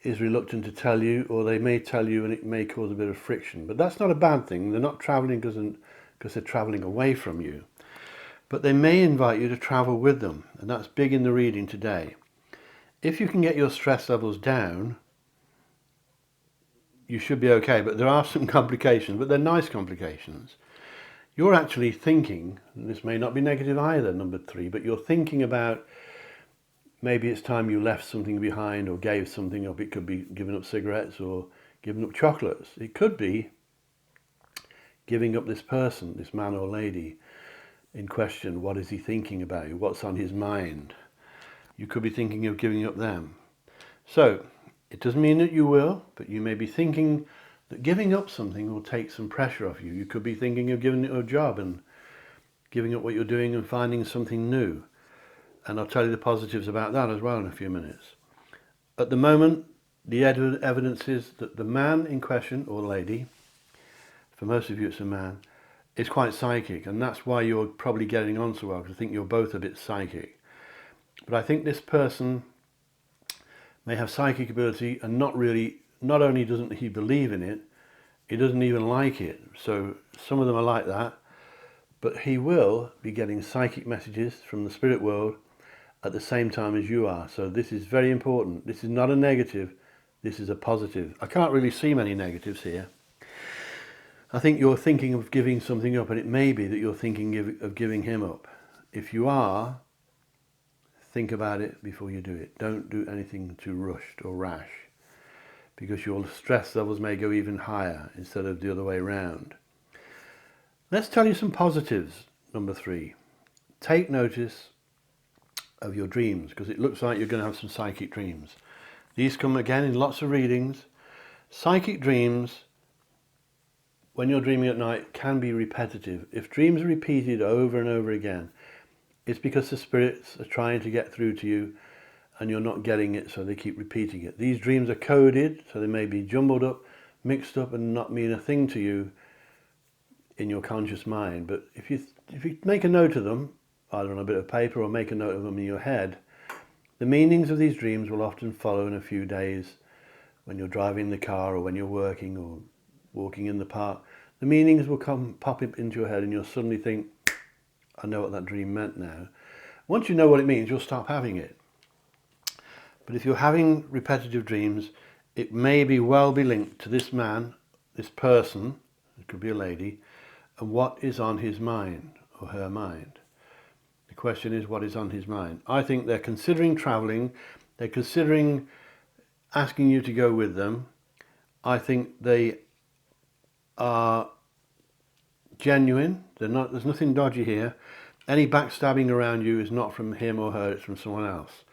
is reluctant to tell you, or they may tell you and it may cause a bit of friction. But that's not a bad thing. They're not travelling because they're travelling away from you. But they may invite you to travel with them, and that's big in the reading today. If you can get your stress levels down, you should be okay. But there are some complications, but they're nice complications. You're actually thinking, and this may not be negative either, number 3, but you're thinking about maybe it's time you left something behind or gave something up. It could be giving up cigarettes or giving up chocolates. It could be giving up this person, this man or lady in question. What is he thinking about you? What's on his mind? You could be thinking of giving up them. So it doesn't mean that you will, but you may be thinking that giving up something will take some pressure off you. You could be thinking of giving it a job and giving up what you're doing and finding something new. And I'll tell you the positives about that as well in a few minutes. At the moment, the evidence is that the man in question, or lady, for most of you it's a man, is quite psychic, and that's why you're probably getting on so well, because I think you're both a bit psychic. But I think this person may have psychic ability and not only doesn't he believe in it, he doesn't even like it. So some of them are like that, but he will be getting psychic messages from the spirit world at the same time as you are. So this is very important. This is not a negative, this is a positive. I can't really see many negatives here. I think you're thinking of giving something up, and it may be that you're thinking of giving him up. If you are, think about it before you do it. Don't do anything too rushed or rash, because your stress levels may go even higher instead of the other way around. Let's tell you some positives, number 3. Take notice of your dreams, because it looks like you're going to have some psychic dreams. These come again in lots of readings. Psychic dreams, when you're dreaming at night, can be repetitive. If dreams are repeated over and over again, it's because the spirits are trying to get through to you and you're not getting it, so they keep repeating it. These dreams are coded, so they may be jumbled up, mixed up, and not mean a thing to you in your conscious mind. But if you make a note of them, either on a bit of paper or make a note of them in your head, the meanings of these dreams will often follow in a few days when you're driving the car or when you're working or walking in the park. The meanings will pop up into your head and you'll suddenly think, I know what that dream meant now. Once you know what it means, you'll stop having it. But if you're having repetitive dreams, it may well be linked to this man, this person, it could be a lady, and what is on his mind or her mind. The question is, what is on his mind? I think they're considering travelling, they're considering asking you to go with them. I think they are genuine. There's nothing dodgy here. Any backstabbing around you is not from him or her, it's from someone else.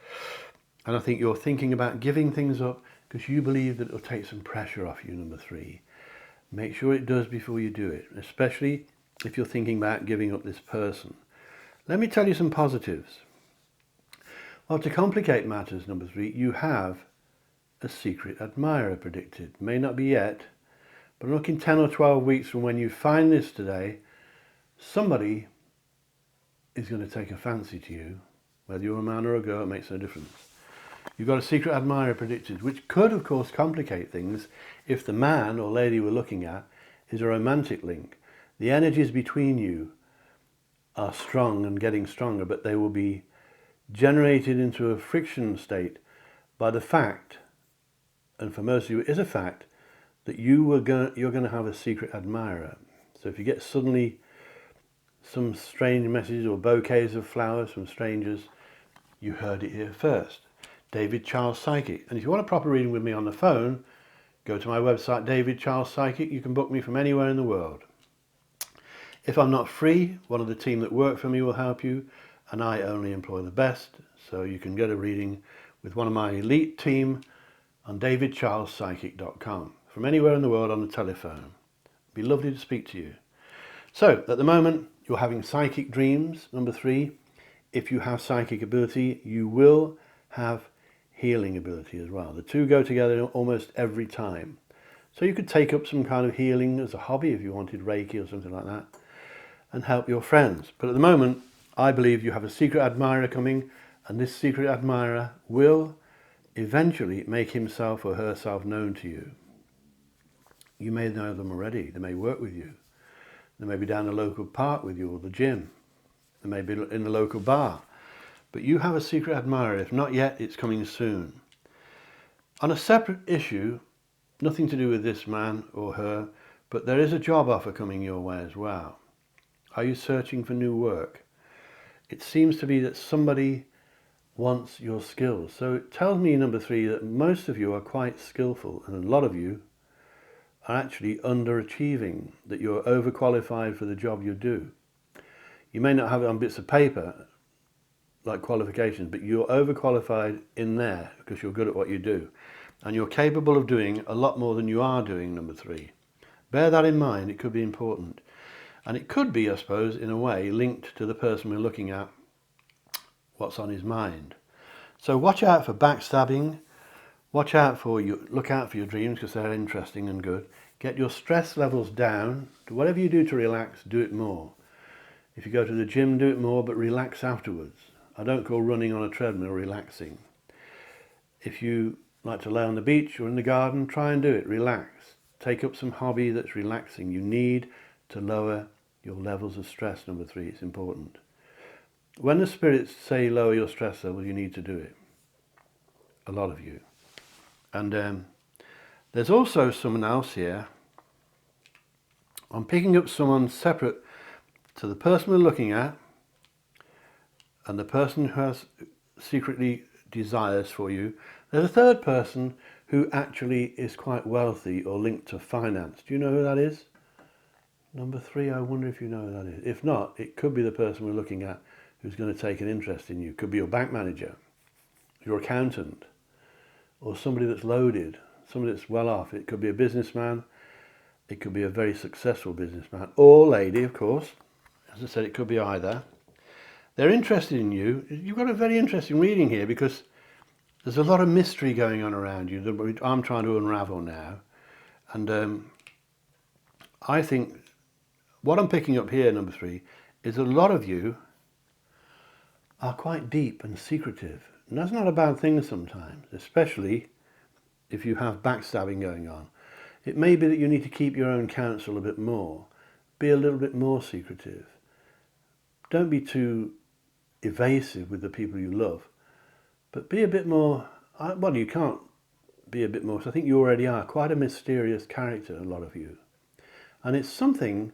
And I think you're thinking about giving things up because you believe that it'll take some pressure off you, number 3. Make sure it does before you do it, especially if you're thinking about giving up this person. Let me tell you some positives. Well, to complicate matters, number 3, you have a secret admirer predicted. May not be yet, but look, in 10 or 12 weeks from when you find this today, somebody is going to take a fancy to you. Whether you're a man or a girl, it makes no difference. You've got a secret admirer predicted, which could, of course, complicate things if the man or lady we're looking at is a romantic link. The energies between you are strong and getting stronger, but they will be generated into a friction state by the fact, and for most of you it is a fact, that you're going to have a secret admirer. So if you get suddenly some strange messages or bouquets of flowers from strangers, you heard it here first. David Charles Psychic. And if you want a proper reading with me on the phone, go to my website, David Charles Psychic. You can book me from anywhere in the world. If I'm not free, one of the team that work for me will help you, and I only employ the best, so you can get a reading with one of my elite team on davidcharlespsychic.com from anywhere in the world on the telephone. It'd be lovely to speak to you. So, at the moment, you're having psychic dreams, number 3. If you have psychic ability, you will have healing ability as well. The two go together almost every time. So you could take up some kind of healing as a hobby if you wanted Reiki or something like that and help your friends. But at the moment, I believe you have a secret admirer coming, and this secret admirer will eventually make himself or herself known to you. You may know them already. They may work with you. They may be down the local park with you or the gym. They may be in the local bar. But you have a secret admirer. If not yet, it's coming soon. On a separate issue, nothing to do with this man or her, but there is a job offer coming your way as well. Are you searching for new work? It seems to be that somebody wants your skills. So it tells me, number 3, that most of you are quite skillful, and a lot of you are actually underachieving, that you're overqualified for the job you do. You may not have it on bits of paper, like qualifications, but you're overqualified in there because you're good at what you do. And you're capable of doing a lot more than you are doing, number 3. Bear that in mind, it could be important. And it could be, I suppose, in a way, linked to the person we're looking at, what's on his mind. So watch out for backstabbing, look out for your dreams because they're interesting and good. Get your stress levels down. Whatever you do to relax, do it more. If you go to the gym, do it more, but relax afterwards. I don't call running on a treadmill relaxing. If you like to lay on the beach or in the garden, try and do it. Relax. Take up some hobby that's relaxing. You need to lower your levels of stress, number 3. It's important. When the spirits say lower your stress levels, you need to do it. A lot of you. And there's also someone else here. I'm picking up someone separate to the person we're looking at and the person who has secretly desires for you. There's a third person who actually is quite wealthy or linked to finance. Do you know who that is? Number 3, I wonder if you know who that is. If not, it could be the person we're looking at who's going to take an interest in you. Could be your bank manager, your accountant, or somebody that's loaded, somebody that's well off. It could be a businessman. It could be a very successful businessman or lady, of course. As I said, it could be either. They're interested in you. You've got a very interesting reading here because there's a lot of mystery going on around you that I'm trying to unravel now. And I think what I'm picking up here, number 3, is a lot of you are quite deep and secretive. And that's not a bad thing sometimes, especially if you have backstabbing going on. It may be that you need to keep your own counsel a bit more. Be a little bit more secretive. Don't be too evasive with the people you love, but be a bit more, well, you can't be a bit more, so I think you already are quite a mysterious character, a lot of you. And it's something,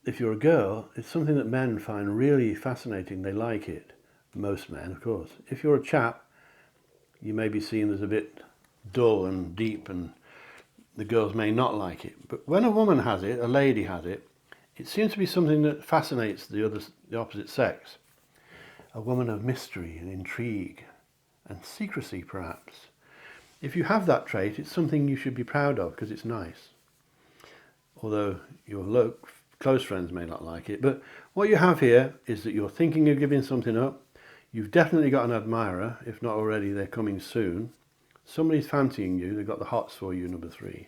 if you're a girl, it's something that men find really fascinating. They like it. Most men, of course. If you're a chap, you may be seen as a bit dull and deep, and the girls may not like it. But when a woman has it, a lady has it, it seems to be something that fascinates the opposite sex. A woman of mystery and intrigue and secrecy, perhaps. If you have that trait, it's something you should be proud of because it's nice. Although your close friends may not like it. But what you have here is that you're thinking of giving something up. You've definitely got an admirer. If not already, they're coming soon. Somebody's fancying you. They've got the hots for you, number 3.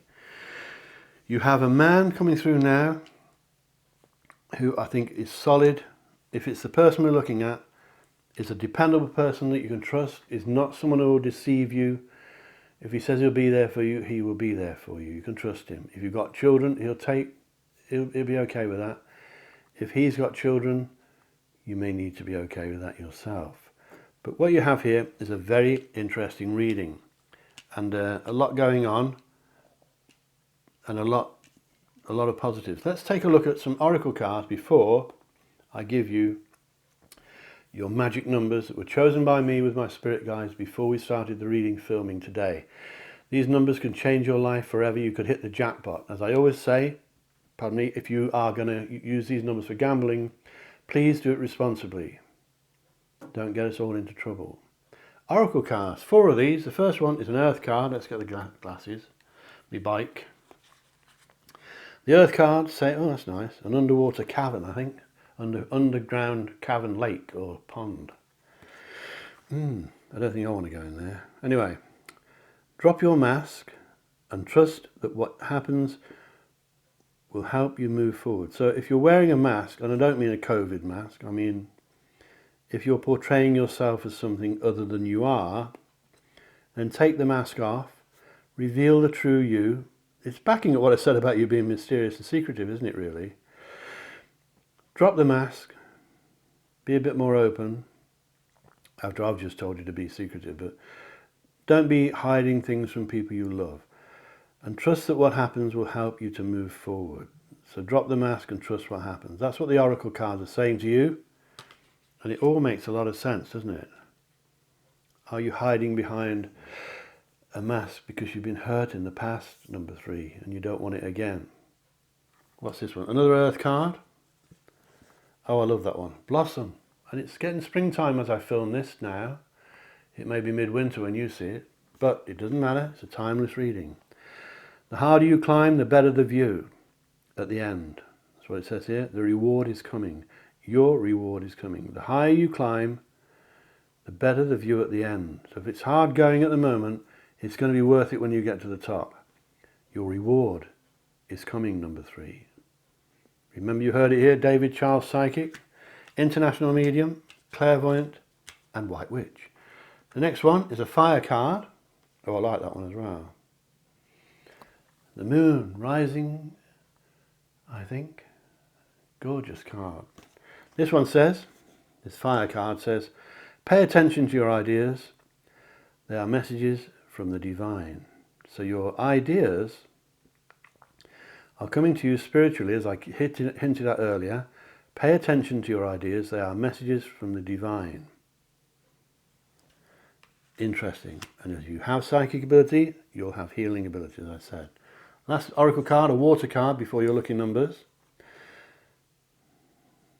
You have a man coming through now who I think is solid. If it's the person we're looking at, is a dependable person that you can trust, is not someone who will deceive you. If he says he'll be there for you, he will be there for you. You can trust him. If you've got children, he'll be okay with that. If he's got children, you may need to be okay with that yourself. But what you have here is a very interesting reading, and a lot going on, and a lot of positives. Let's take a look at some oracle cards before I give you your magic numbers that were chosen by me with my spirit guides before we started the reading filming today. These numbers can change your life forever. You could hit the jackpot. As I always say, pardon me, if you are going to use these numbers for gambling, please do it responsibly. Don't get us all into trouble. Oracle cards, 4 of these. The first one is an earth card. Let's get the glasses. My bike. The earth cards say, oh, that's nice, an underwater cavern, I think. Underground cavern lake or pond. I don't think I want to go in there. Anyway, drop your mask and trust that what happens will help you move forward. So if you're wearing a mask, and I don't mean a COVID mask, I mean if you're portraying yourself as something other than you are, then take the mask off, reveal the true you. It's backing up what I said about you being mysterious and secretive, isn't it, really? Drop the mask, be a bit more open, after I've just told you to be secretive, but don't be hiding things from people you love. And trust that what happens will help you to move forward. So drop the mask and trust what happens. That's what the oracle cards are saying to you, and it all makes a lot of sense, doesn't it? Are you hiding behind a mask because you've been hurt in the past, number 3, and you don't want it again? What's this one? Another earth card? Oh, I love that one. Blossom. And it's getting springtime as I film this now. It may be midwinter when you see it, but it doesn't matter. It's a timeless reading. The harder you climb, the better the view at the end. That's what it says here. The reward is coming. Your reward is coming. The higher you climb, the better the view at the end. So if it's hard going at the moment, it's going to be worth it when you get to the top. Your reward is coming, number 3. Remember, you heard it here, David Charles Psychic, International Medium, Clairvoyant and White Witch. The next one is a fire card. Oh, I like that one as well. The moon rising, I think. Gorgeous card. This one says, this fire card says, pay attention to your ideas. They are messages from the divine. So your ideas are coming to you spiritually, as I hinted at earlier. Pay attention to your ideas. They are messages from the divine. Interesting. And as you have psychic ability, you'll have healing ability, as I said. Last oracle card, a water card before your lucky numbers.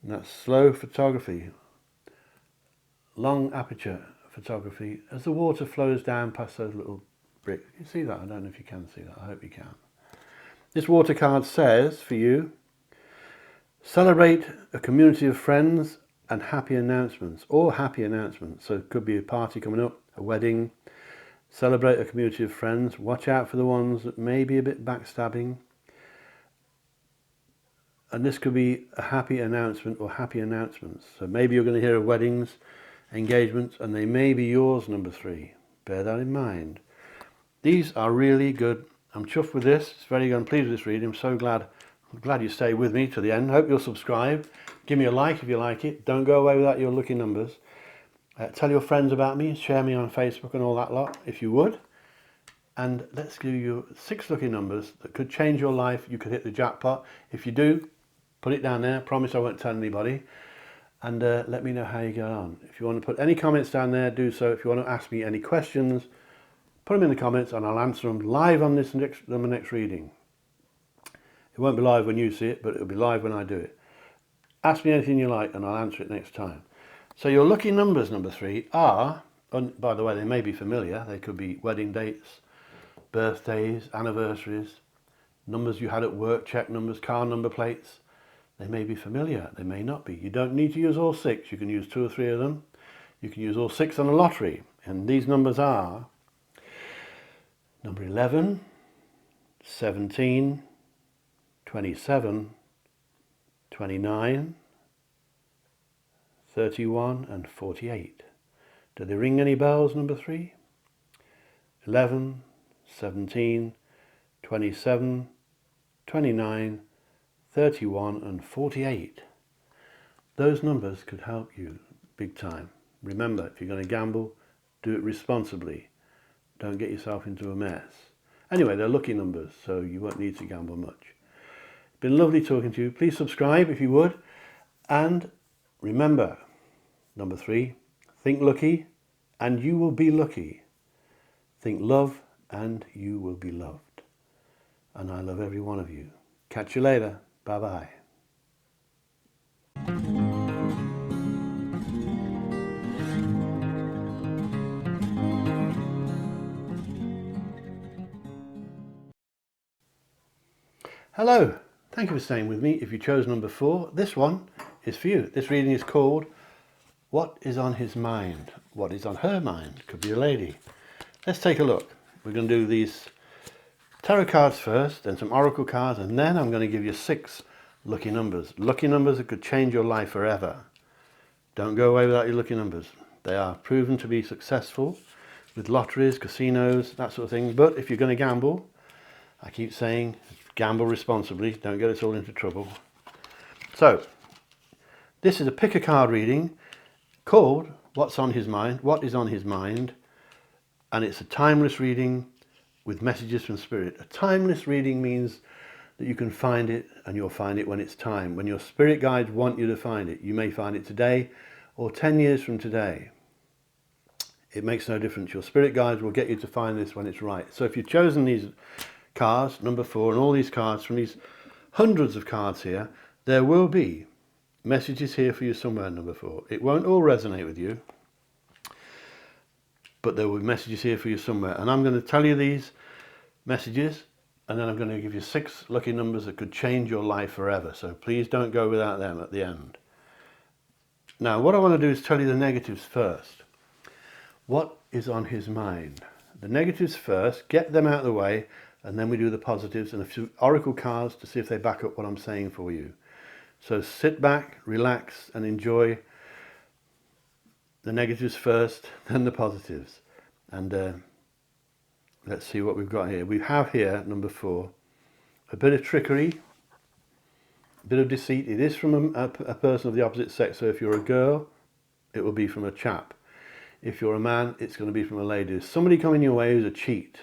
And that's slow photography. Long aperture photography as the water flows down past those little bricks. You see that? I don't know if you can see that. I hope you can. This water card says for you, celebrate a community of friends and happy announcements, or happy announcements. So it could be a party coming up, a wedding. Celebrate a community of friends. Watch out for the ones that may be a bit backstabbing. And this could be a happy announcement or happy announcements. So maybe you're going to hear of weddings, engagements, and they may be yours, number 3. Bear that in mind. These are really good. I'm chuffed with this. It's very good. I'm pleased with this reading. I'm so glad. I'm glad you stay with me to the end. Hope you'll subscribe. Give me a like if you like it. Don't go away without your lucky numbers. Tell your friends about me. Share me on Facebook and all that lot if you would. And let's give you 6 lucky numbers that could change your life. You could hit the jackpot. If you do, put it down there. Promise I won't tell anybody. And let me know how you get on. If you want to put any comments down there, do so. If you want to ask me any questions, put them in the comments and I'll answer them live on the next reading. It won't be live when you see it, but it'll be live when I do it. Ask me anything you like and I'll answer it next time. So your lucky numbers, number 3, are, and by the way, they may be familiar. They could be wedding dates, birthdays, anniversaries, numbers you had at work, check numbers, car number plates. They may be familiar, they may not be. You don't need to use all 6. You can use 2 or 3 of them. You can use all 6 on a lottery. And these numbers are number 11, 17, 27, 29, 31 and 48. Do they ring any bells, number 3? 11, 17, 27, 29, 31 and 48. Those numbers could help you big time. Remember, if you're going to gamble, do it responsibly. Don't get yourself into a mess. Anyway, they're lucky numbers, so you won't need to gamble much. It's been lovely talking to you. Please subscribe if you would. And remember, number 3, think lucky and you will be lucky. Think love and you will be loved. And I love every one of you. Catch you later. Bye-bye. Hello. Thank you for staying with me. If you chose number 4, this one is for you. This reading is called What is on His Mind? What is on her mind? Could be a lady. Let's take a look. We're going to do these tarot cards first, then some oracle cards, and then I'm going to give you 6 lucky numbers. Lucky numbers that could change your life forever. Don't go away without your lucky numbers. They are proven to be successful with lotteries, casinos, that sort of thing. But if you're going to gamble, I keep saying, gamble responsibly. Don't get us all into trouble. So, this is a pick a card reading called What's on His Mind? What is on His Mind? And it's a timeless reading with messages from Spirit. A timeless reading means that you can find it and you'll find it when it's time. When your spirit guides want you to find it. You may find it today or 10 years from today. It makes no difference. Your spirit guides will get you to find this when it's right. So if you've chosen these cards, number 4, and all these cards from these hundreds of cards here, there will be messages here for you somewhere, number 4. It won't all resonate with you, but there will be messages here for you somewhere. And I'm going to tell you these messages, and then I'm going to give you 6 lucky numbers that could change your life forever. So please don't go without them at the end. Now, what I want to do is tell you the negatives first. What is on his mind? The negatives first, get them out of the way, and then we do the positives and a few oracle cards to see if they back up what I'm saying for you. So sit back, relax, and enjoy the negatives first, then the positives. And let's see what we've got here. We have here, number 4, a bit of trickery, a bit of deceit. It is from a person of the opposite sex. So if you're a girl, it will be from a chap. If you're a man, it's going to be from a lady. There's somebody coming your way who's a cheat.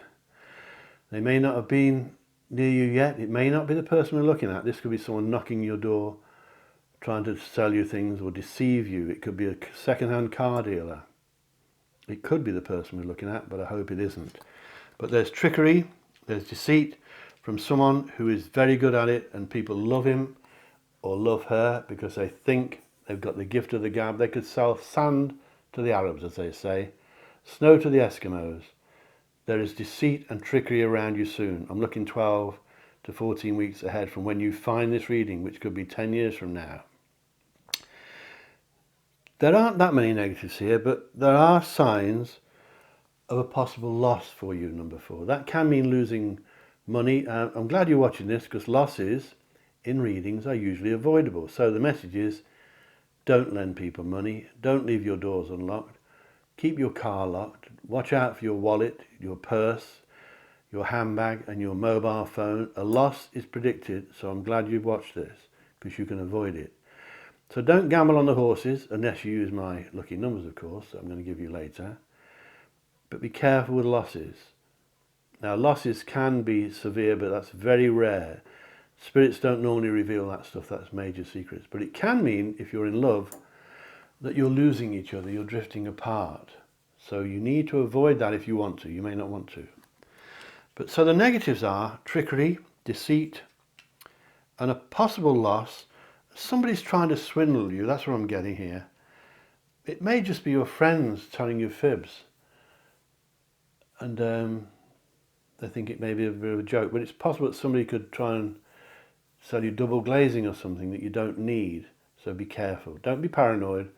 They may not have been near you yet. It may not be the person we're looking at. This could be someone knocking your door, trying to sell you things or deceive you. It could be a second-hand car dealer. It could be the person we're looking at, but I hope it isn't. But there's trickery, there's deceit from someone who is very good at it, and people love him or love her because they think they've got the gift of the gab. They could sell sand to the Arabs, as they say, snow to the Eskimos. There is deceit and trickery around you soon. I'm looking 12 to 14 weeks ahead from when you find this reading, which could be 10 years from now. There aren't that many negatives here, but there are signs of a possible loss for you, number 4. That can mean losing money. I'm glad you're watching this because losses in readings are usually avoidable. So the message is, don't lend people money, don't leave your doors unlocked, keep your car locked, watch out for your wallet, your purse, your handbag and your mobile phone. A loss is predicted, so I'm glad you've watched this because you can avoid it. So don't gamble on the horses, unless you use my lucky numbers, of course, that I'm going to give you later. But be careful with losses. Now, losses can be severe, but that's very rare. Spirits don't normally reveal that stuff, that's major secrets. But it can mean, if you're in love, that you're losing each other, you're drifting apart. So you need to avoid that if you want to. You may not want to. But so the negatives are trickery, deceit, and a possible loss. Somebody's trying to swindle you, that's what I'm getting here. It may just be your friends telling you fibs. And they think it may be a bit of a joke, but it's possible that somebody could try and sell you double glazing or something that you don't need. So be careful. Don't be paranoid,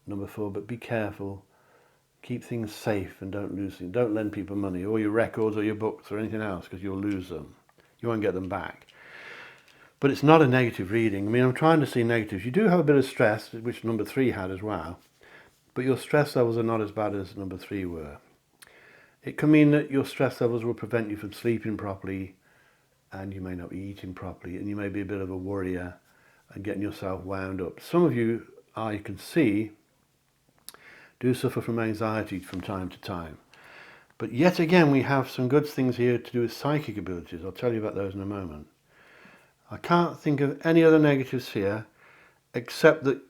number 4, but be careful. Keep things safe and don't lose things. Don't lend people money or your records or your books or anything else, because you'll lose them. You won't get them back. But it's not a negative reading. I mean, I'm trying to see negatives. You do have a bit of stress, which number 3 had as well, but your stress levels are not as bad as number 3 were. It can mean that your stress levels will prevent you from sleeping properly, and you may not be eating properly, and you may be a bit of a worrier and getting yourself wound up. Some of you, I can see, do suffer from anxiety from time to time. But yet again, we have some good things here to do with psychic abilities. I'll tell you about those in a moment. I can't think of any other negatives here, except that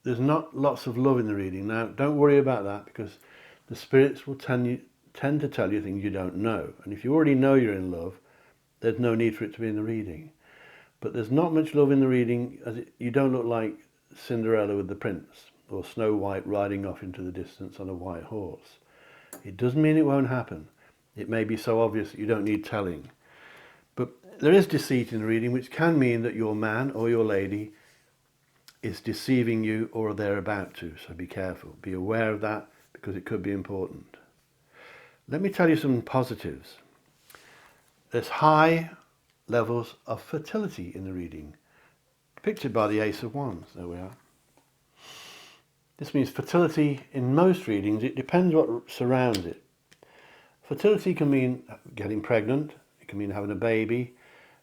there's not lots of love in the reading. Now, don't worry about that, because the spirits will tend to tell you things you don't know. And if you already know you're in love, there's no need for it to be in the reading. But there's not much love in the reading, as you don't look like Cinderella with the prince, or Snow White riding off into the distance on a white horse. It doesn't mean it won't happen. It may be so obvious that you don't need telling. But there is deceit in the reading, which can mean that your man or your lady is deceiving you, or they're about to. So be careful. Be aware of that, because it could be important. Let me tell you some positives. There's high levels of fertility in the reading, pictured by the Ace of Wands. There we are. This means fertility in most readings. It depends what surrounds it. Fertility can mean getting pregnant, it can mean having a baby,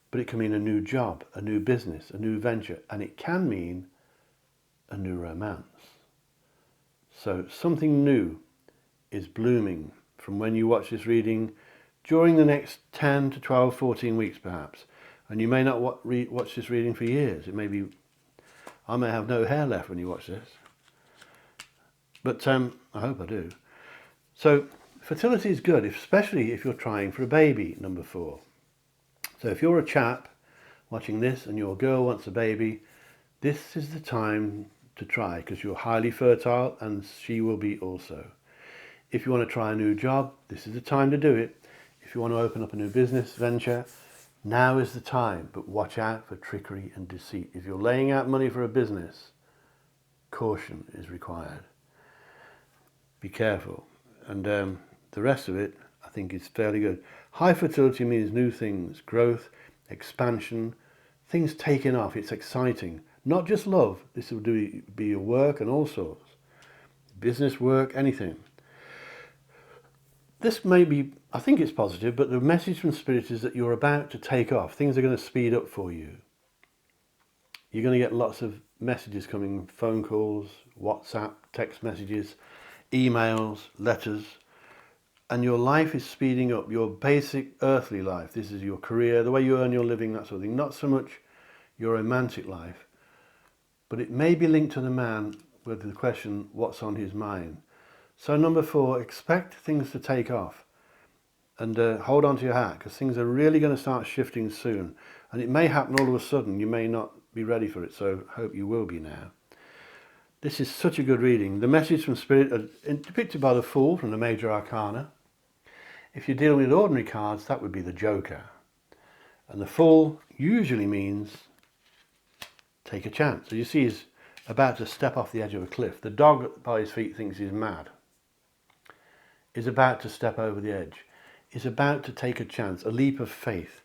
but it can mean a new job, a new business, a new venture, and it can mean a new romance. So something new is blooming from when you watch this reading during the next 10 to 12, 14 weeks perhaps. And you may not watch this reading for years. It may be, I may have no hair left when you watch this. But I hope I do. So fertility is good, especially if you're trying for a baby, number 4. So if you're a chap watching this and your girl wants a baby, this is the time to try, because you're highly fertile and she will be also. If you want to try a new job, this is the time to do it. If you want to open up a new business venture, now is the time. But watch out for trickery and deceit. If you're laying out money for a business, caution is required. Be careful. And the rest of it, I think, is fairly good. High fertility means new things, growth, expansion, things taking off. It's exciting. Not just love. This will be your work and all sorts. Business, work, anything. This may be, I think it's positive, but the message from Spirit is that you're about to take off. Things are going to speed up for you. You're going to get lots of messages coming, phone calls, WhatsApp, text messages, emails, letters, and your life is speeding up. Your basic earthly life, this is your career, the way you earn your living, that sort of thing. Not so much your romantic life, but it may be linked to the man with the question, what's on his mind? So number 4, expect things to take off, and hold on to your hat, because things are really going to start shifting soon, and it may happen all of a sudden. You may not be ready for it, so hope you will be now. This is such a good reading. The message from Spirit are depicted by the Fool from the Major Arcana. If you're dealing with ordinary cards, that would be the Joker. And the Fool usually means take a chance. So you see he's about to step off the edge of a cliff. The dog by his feet thinks he's mad. Is about to step over the edge. Is about to take a chance, a leap of faith.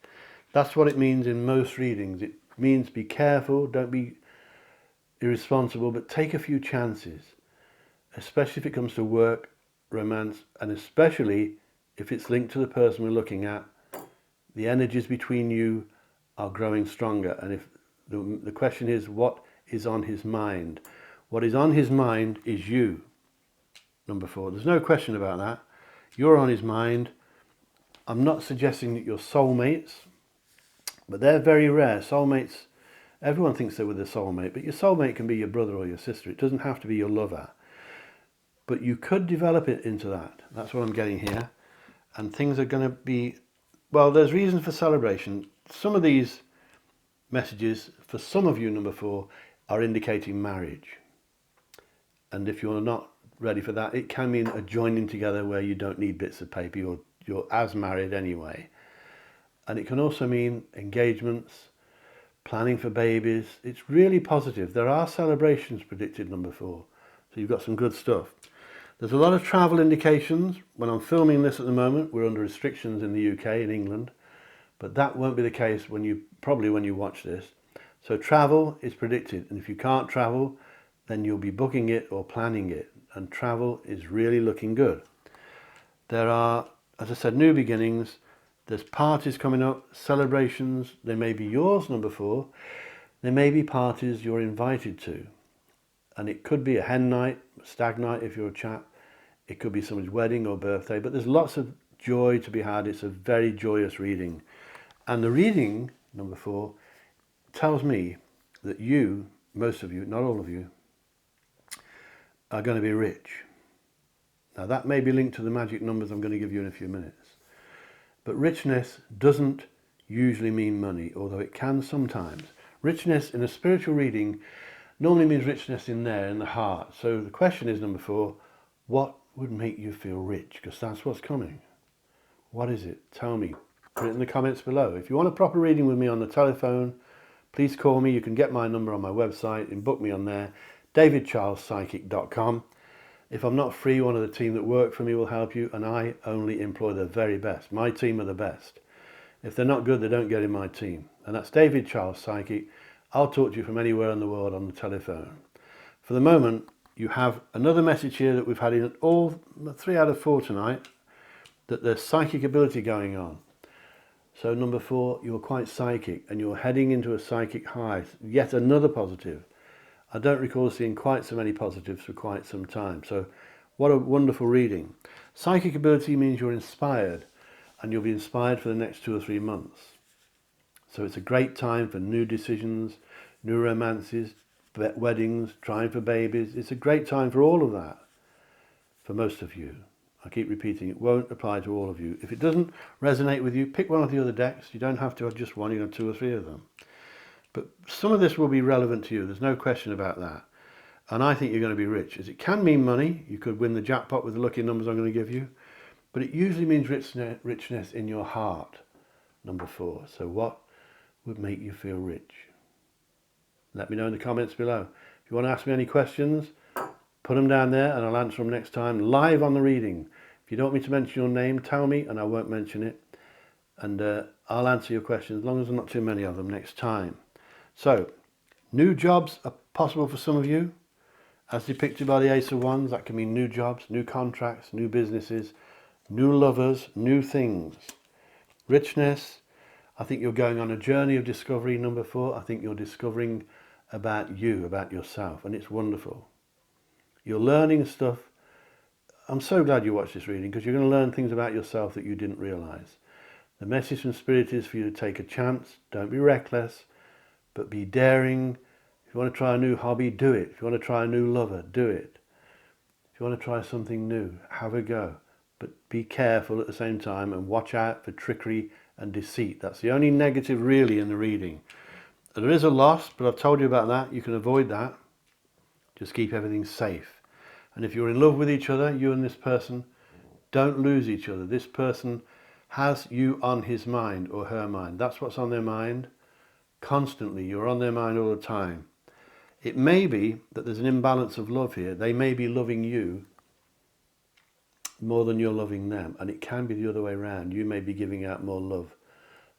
That's what it means in most readings. It means be careful, don't be irresponsible, but take a few chances, especially if it comes to work, romance, and especially if it's linked to the person we're looking at, the energies between you are growing stronger. And if the question is, what is on his mind? What is on his mind is you, number 4. There's no question about that. You're on his mind. I'm not suggesting that you're soulmates, but they're very rare. Soulmates, everyone thinks they're with a soulmate, but your soulmate can be your brother or your sister. It doesn't have to be your lover. But you could develop it into that. That's what I'm getting here. And things are going to be, well, there's reason for celebration. Some of these messages, for some of you, number 4, are indicating marriage. And if you're not ready for that, it can mean a joining together where you don't need bits of paper. You're as married anyway. And it can also mean engagements, planning for babies. It's really positive. There are celebrations predicted, number 4. So you've got some good stuff. There's a lot of travel indications. When I'm filming this at the moment, we're under restrictions in the UK, in England, but that won't be the case when you watch this. So travel is predicted, and if you can't travel, then you'll be booking it or planning it, and travel is really looking good. There are, as I said, new beginnings. There's parties coming up, celebrations. They may be yours, number 4. There may be parties you're invited to, and it could be a hen night, a stag night if you're a chap. It could be somebody's wedding or birthday, but there's lots of joy to be had. It's a very joyous reading. And the reading, number 4, tells me that you, most of you, not all of you, are going to be rich. Now that may be linked to the magic numbers I'm going to give you in a few minutes. But richness doesn't usually mean money, although it can sometimes. Richness in a spiritual reading normally means richness in there, in the heart. So the question is, number 4, what would make you feel rich? Because that's what's coming. What is it? Tell me. Put it in the comments below. If you want a proper reading with me on the telephone, please call me. You can get my number on my website and book me on there, davidcharlespsychic.com. If I'm not free, one of the team that work for me will help you, and I only employ the very best. My team are the best. If they're not good, they don't get in my team. And that's David Charles Psychic. I'll talk to you from anywhere in the world on the telephone. For the moment, you have another message here that we've had in all 3 out of 4 tonight, that there's psychic ability going on. So number 4, you're quite psychic and you're heading into a psychic high. Yet another positive. I don't recall seeing quite so many positives for quite some time. So what a wonderful reading. Psychic ability means you're inspired, and you'll be inspired for the next 2 or 3 months. So it's a great time for new decisions, new romances, weddings, trying for babies. It's a great time for all of that, for most of you. I keep repeating, it won't apply to all of you. If it doesn't resonate with you, pick one of the other decks. You don't have to have just one, you have 2 or 3 of them. But some of this will be relevant to you. There's no question about that. And I think you're going to be rich. As it can mean money. You could win the jackpot with the lucky numbers I'm going to give you. But it usually means richness in your heart, number 4. So what would make you feel rich? Let me know in the comments below. If you want to ask me any questions, put them down there and I'll answer them next time live on the reading. If you don't want me to mention your name, tell me and I won't mention it. And I'll answer your questions as long as there's not too many of them next time. So, new jobs are possible for some of you. As depicted by the Ace of Wands, that can mean new jobs, new contracts, new businesses, new lovers, new things. Richness, I think you're going on a journey of discovery, number 4. I think you're discovering about you, about yourself, and it's wonderful. You're learning stuff. I'm so glad you watched this reading because you're going to learn things about yourself that you didn't realise. The message from Spirit is for you to take a chance. Don't be reckless, but be daring. If you want to try a new hobby, do it. If you want to try a new lover, do it. If you want to try something new, have a go. But be careful at the same time and watch out for trickery and deceit. That's the only negative really in the reading. There is a loss, but I've told you about that. You can avoid that. Just keep everything safe. And if you're in love with each other, you and this person, don't lose each other. This person has you on his mind or her mind. That's what's on their mind. Constantly, you're on their mind all the time. It may be that there's an imbalance of love here. They may be loving you more than you're loving them. And it can be the other way around. You may be giving out more love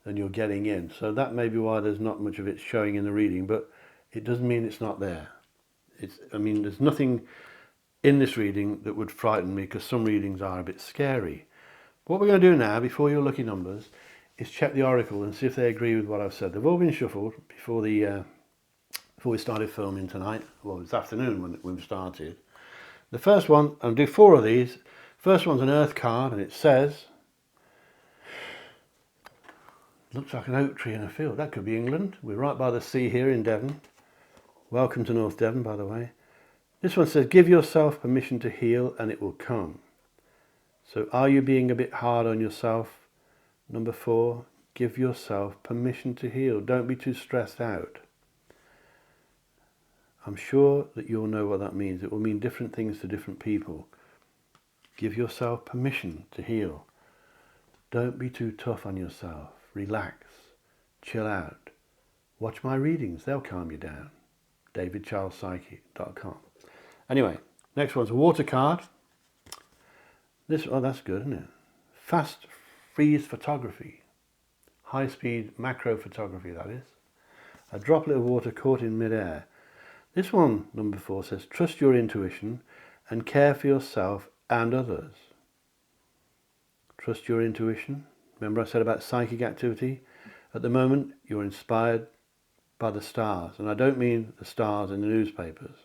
than you're getting in. So that may be why there's not much of it showing in the reading, but it doesn't mean it's not there. There's nothing in this reading that would frighten me because some readings are a bit scary. What we're going to do now, before your lucky numbers, is check the oracle and see if they agree with what I've said. They've all been shuffled before we started filming tonight. Well, this afternoon when we started. The first one, I'll do 4 of these. First one's an earth card, and it says, looks like an oak tree in a field. That could be England. We're right by the sea here in Devon. Welcome to North Devon, by the way. This one says, give yourself permission to heal and it will come. So are you being a bit hard on yourself? Number 4, give yourself permission to heal. Don't be too stressed out. I'm sure that you'll know what that means. It will mean different things to different people. Give yourself permission to heal. Don't be too tough on yourself. Relax. Chill out. Watch my readings. They'll calm you down. davidcharlespsychic.com. Anyway, next one's a water card. Oh, that's good, isn't it? Fast freeze photography. High-speed macro photography, that is. A droplet of water caught in mid-air. This one, number 4, says, trust your intuition and care for yourself and others. Trust your intuition. Remember I said about psychic activity? At the moment, you're inspired by the stars. And I don't mean the stars in the newspapers.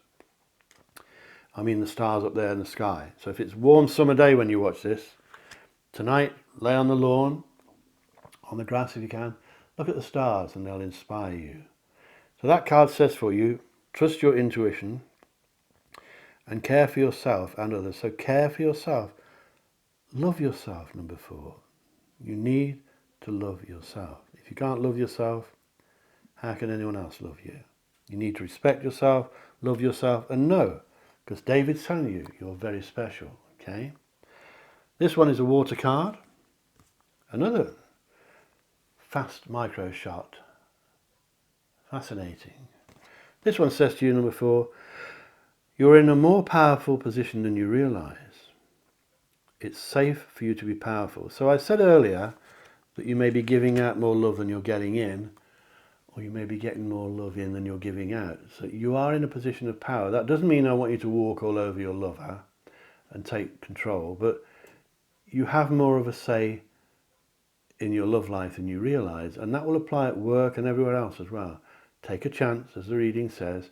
I mean the stars up there in the sky. So if it's a warm summer day when you watch this, tonight, lay on the lawn, on the grass if you can, look at the stars and they'll inspire you. So that card says for you, trust your intuition and care for yourself and others. So care for yourself. Love yourself, number 4. You need to love yourself. If you can't love yourself, how can anyone else love you? You need to respect yourself, love yourself, and know, because David's telling you, you're very special, okay? This one is a water card. Another fast micro shot. Fascinating. This one says to you, number 4, you're in a more powerful position than you realise. It's safe for you to be powerful. So I said earlier that you may be giving out more love than you're getting in, or you may be getting more love in than you're giving out. So you are in a position of power. That doesn't mean I want you to walk all over your lover and take control, but you have more of a say in your love life than you realise, and that will apply at work and everywhere else as well. Take a chance, as the reading says.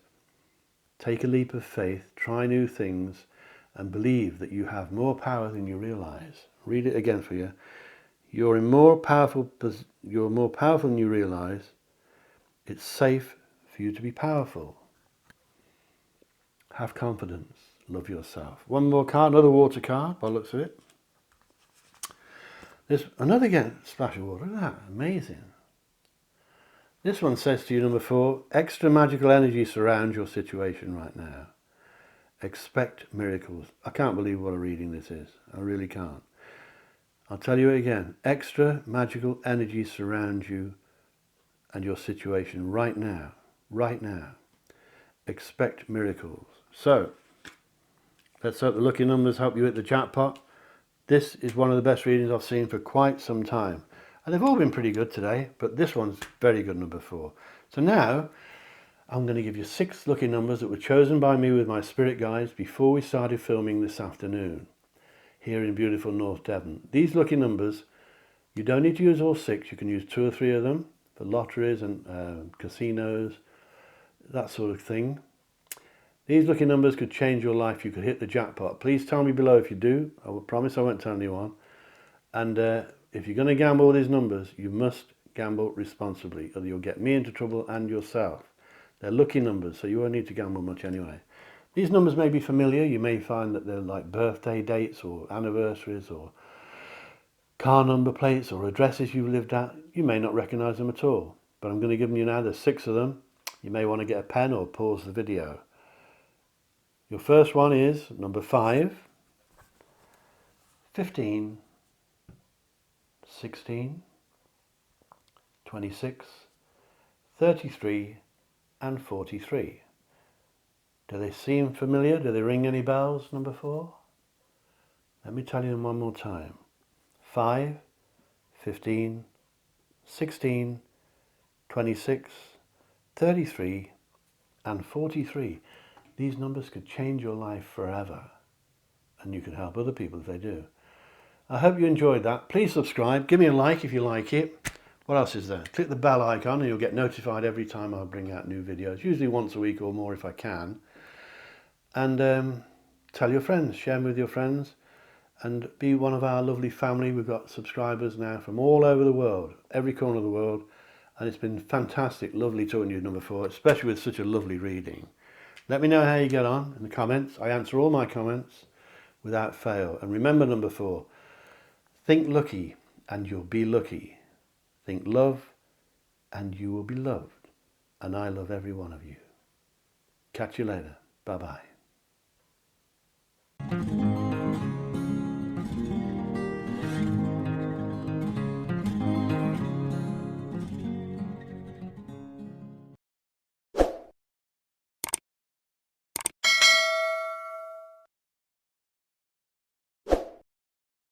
Take a leap of faith, try new things, and believe that you have more power than you realise. Read it again for you. You're more powerful than you realise. It's safe for you to be powerful. Have confidence. Love yourself. One more card, another water card by the looks of it. Another again, splash of water. Look at that, amazing. This one says to you, number 4, extra magical energy surrounds your situation right now. Expect miracles. I can't believe what a reading this is. I really can't. I'll tell you it again. Extra magical energy surrounds you and your situation right now. Right now. Expect miracles. So, let's hope the lucky numbers help you hit the jackpot. This is one of the best readings I've seen for quite some time. And they've all been pretty good today, but this one's very good, number 4. So now, I'm going to give you 6 lucky numbers that were chosen by me with my spirit guides before we started filming this afternoon, here in beautiful North Devon. These lucky numbers, you don't need to use all 6, you can use 2 or 3 of them for lotteries and casinos, that sort of thing. These lucky numbers could change your life, you could hit the jackpot. Please tell me below if you do, I will promise I won't tell anyone. And if you're going to gamble with these numbers, you must gamble responsibly, or you'll get me into trouble and yourself. They're lucky numbers, so you won't need to gamble much anyway. These numbers may be familiar. You may find that they're like birthday dates or anniversaries or car number plates or addresses you've lived at. You may not recognise them at all, but I'm going to give them you now. There's 6 of them. You may want to get a pen or pause the video. Your first one is number 5, 15, 16, 26, 33, and 43. Do they seem familiar? Do they ring any bells, number 4? Let me tell you them one more time. 5, 15, 16, 26, 33, and 43. These numbers could change your life forever, and you can help other people if they do. I hope you enjoyed that. Please subscribe. Give me a like if you like it. What else is there? Click the bell icon and you'll get notified every time I bring out new videos, usually once a week or more if I can. And tell your friends, share them with your friends, and be one of our lovely family. We've got subscribers now from all over the world, every corner of the world, and it's been fantastic, lovely talking to you, number 4, especially with such a lovely reading. Let me know how you get on in the comments. I answer all my comments without fail. And remember, number 4, think lucky and you'll be lucky. Think love and you will be loved. And I love every one of you. Catch you later. Bye-bye.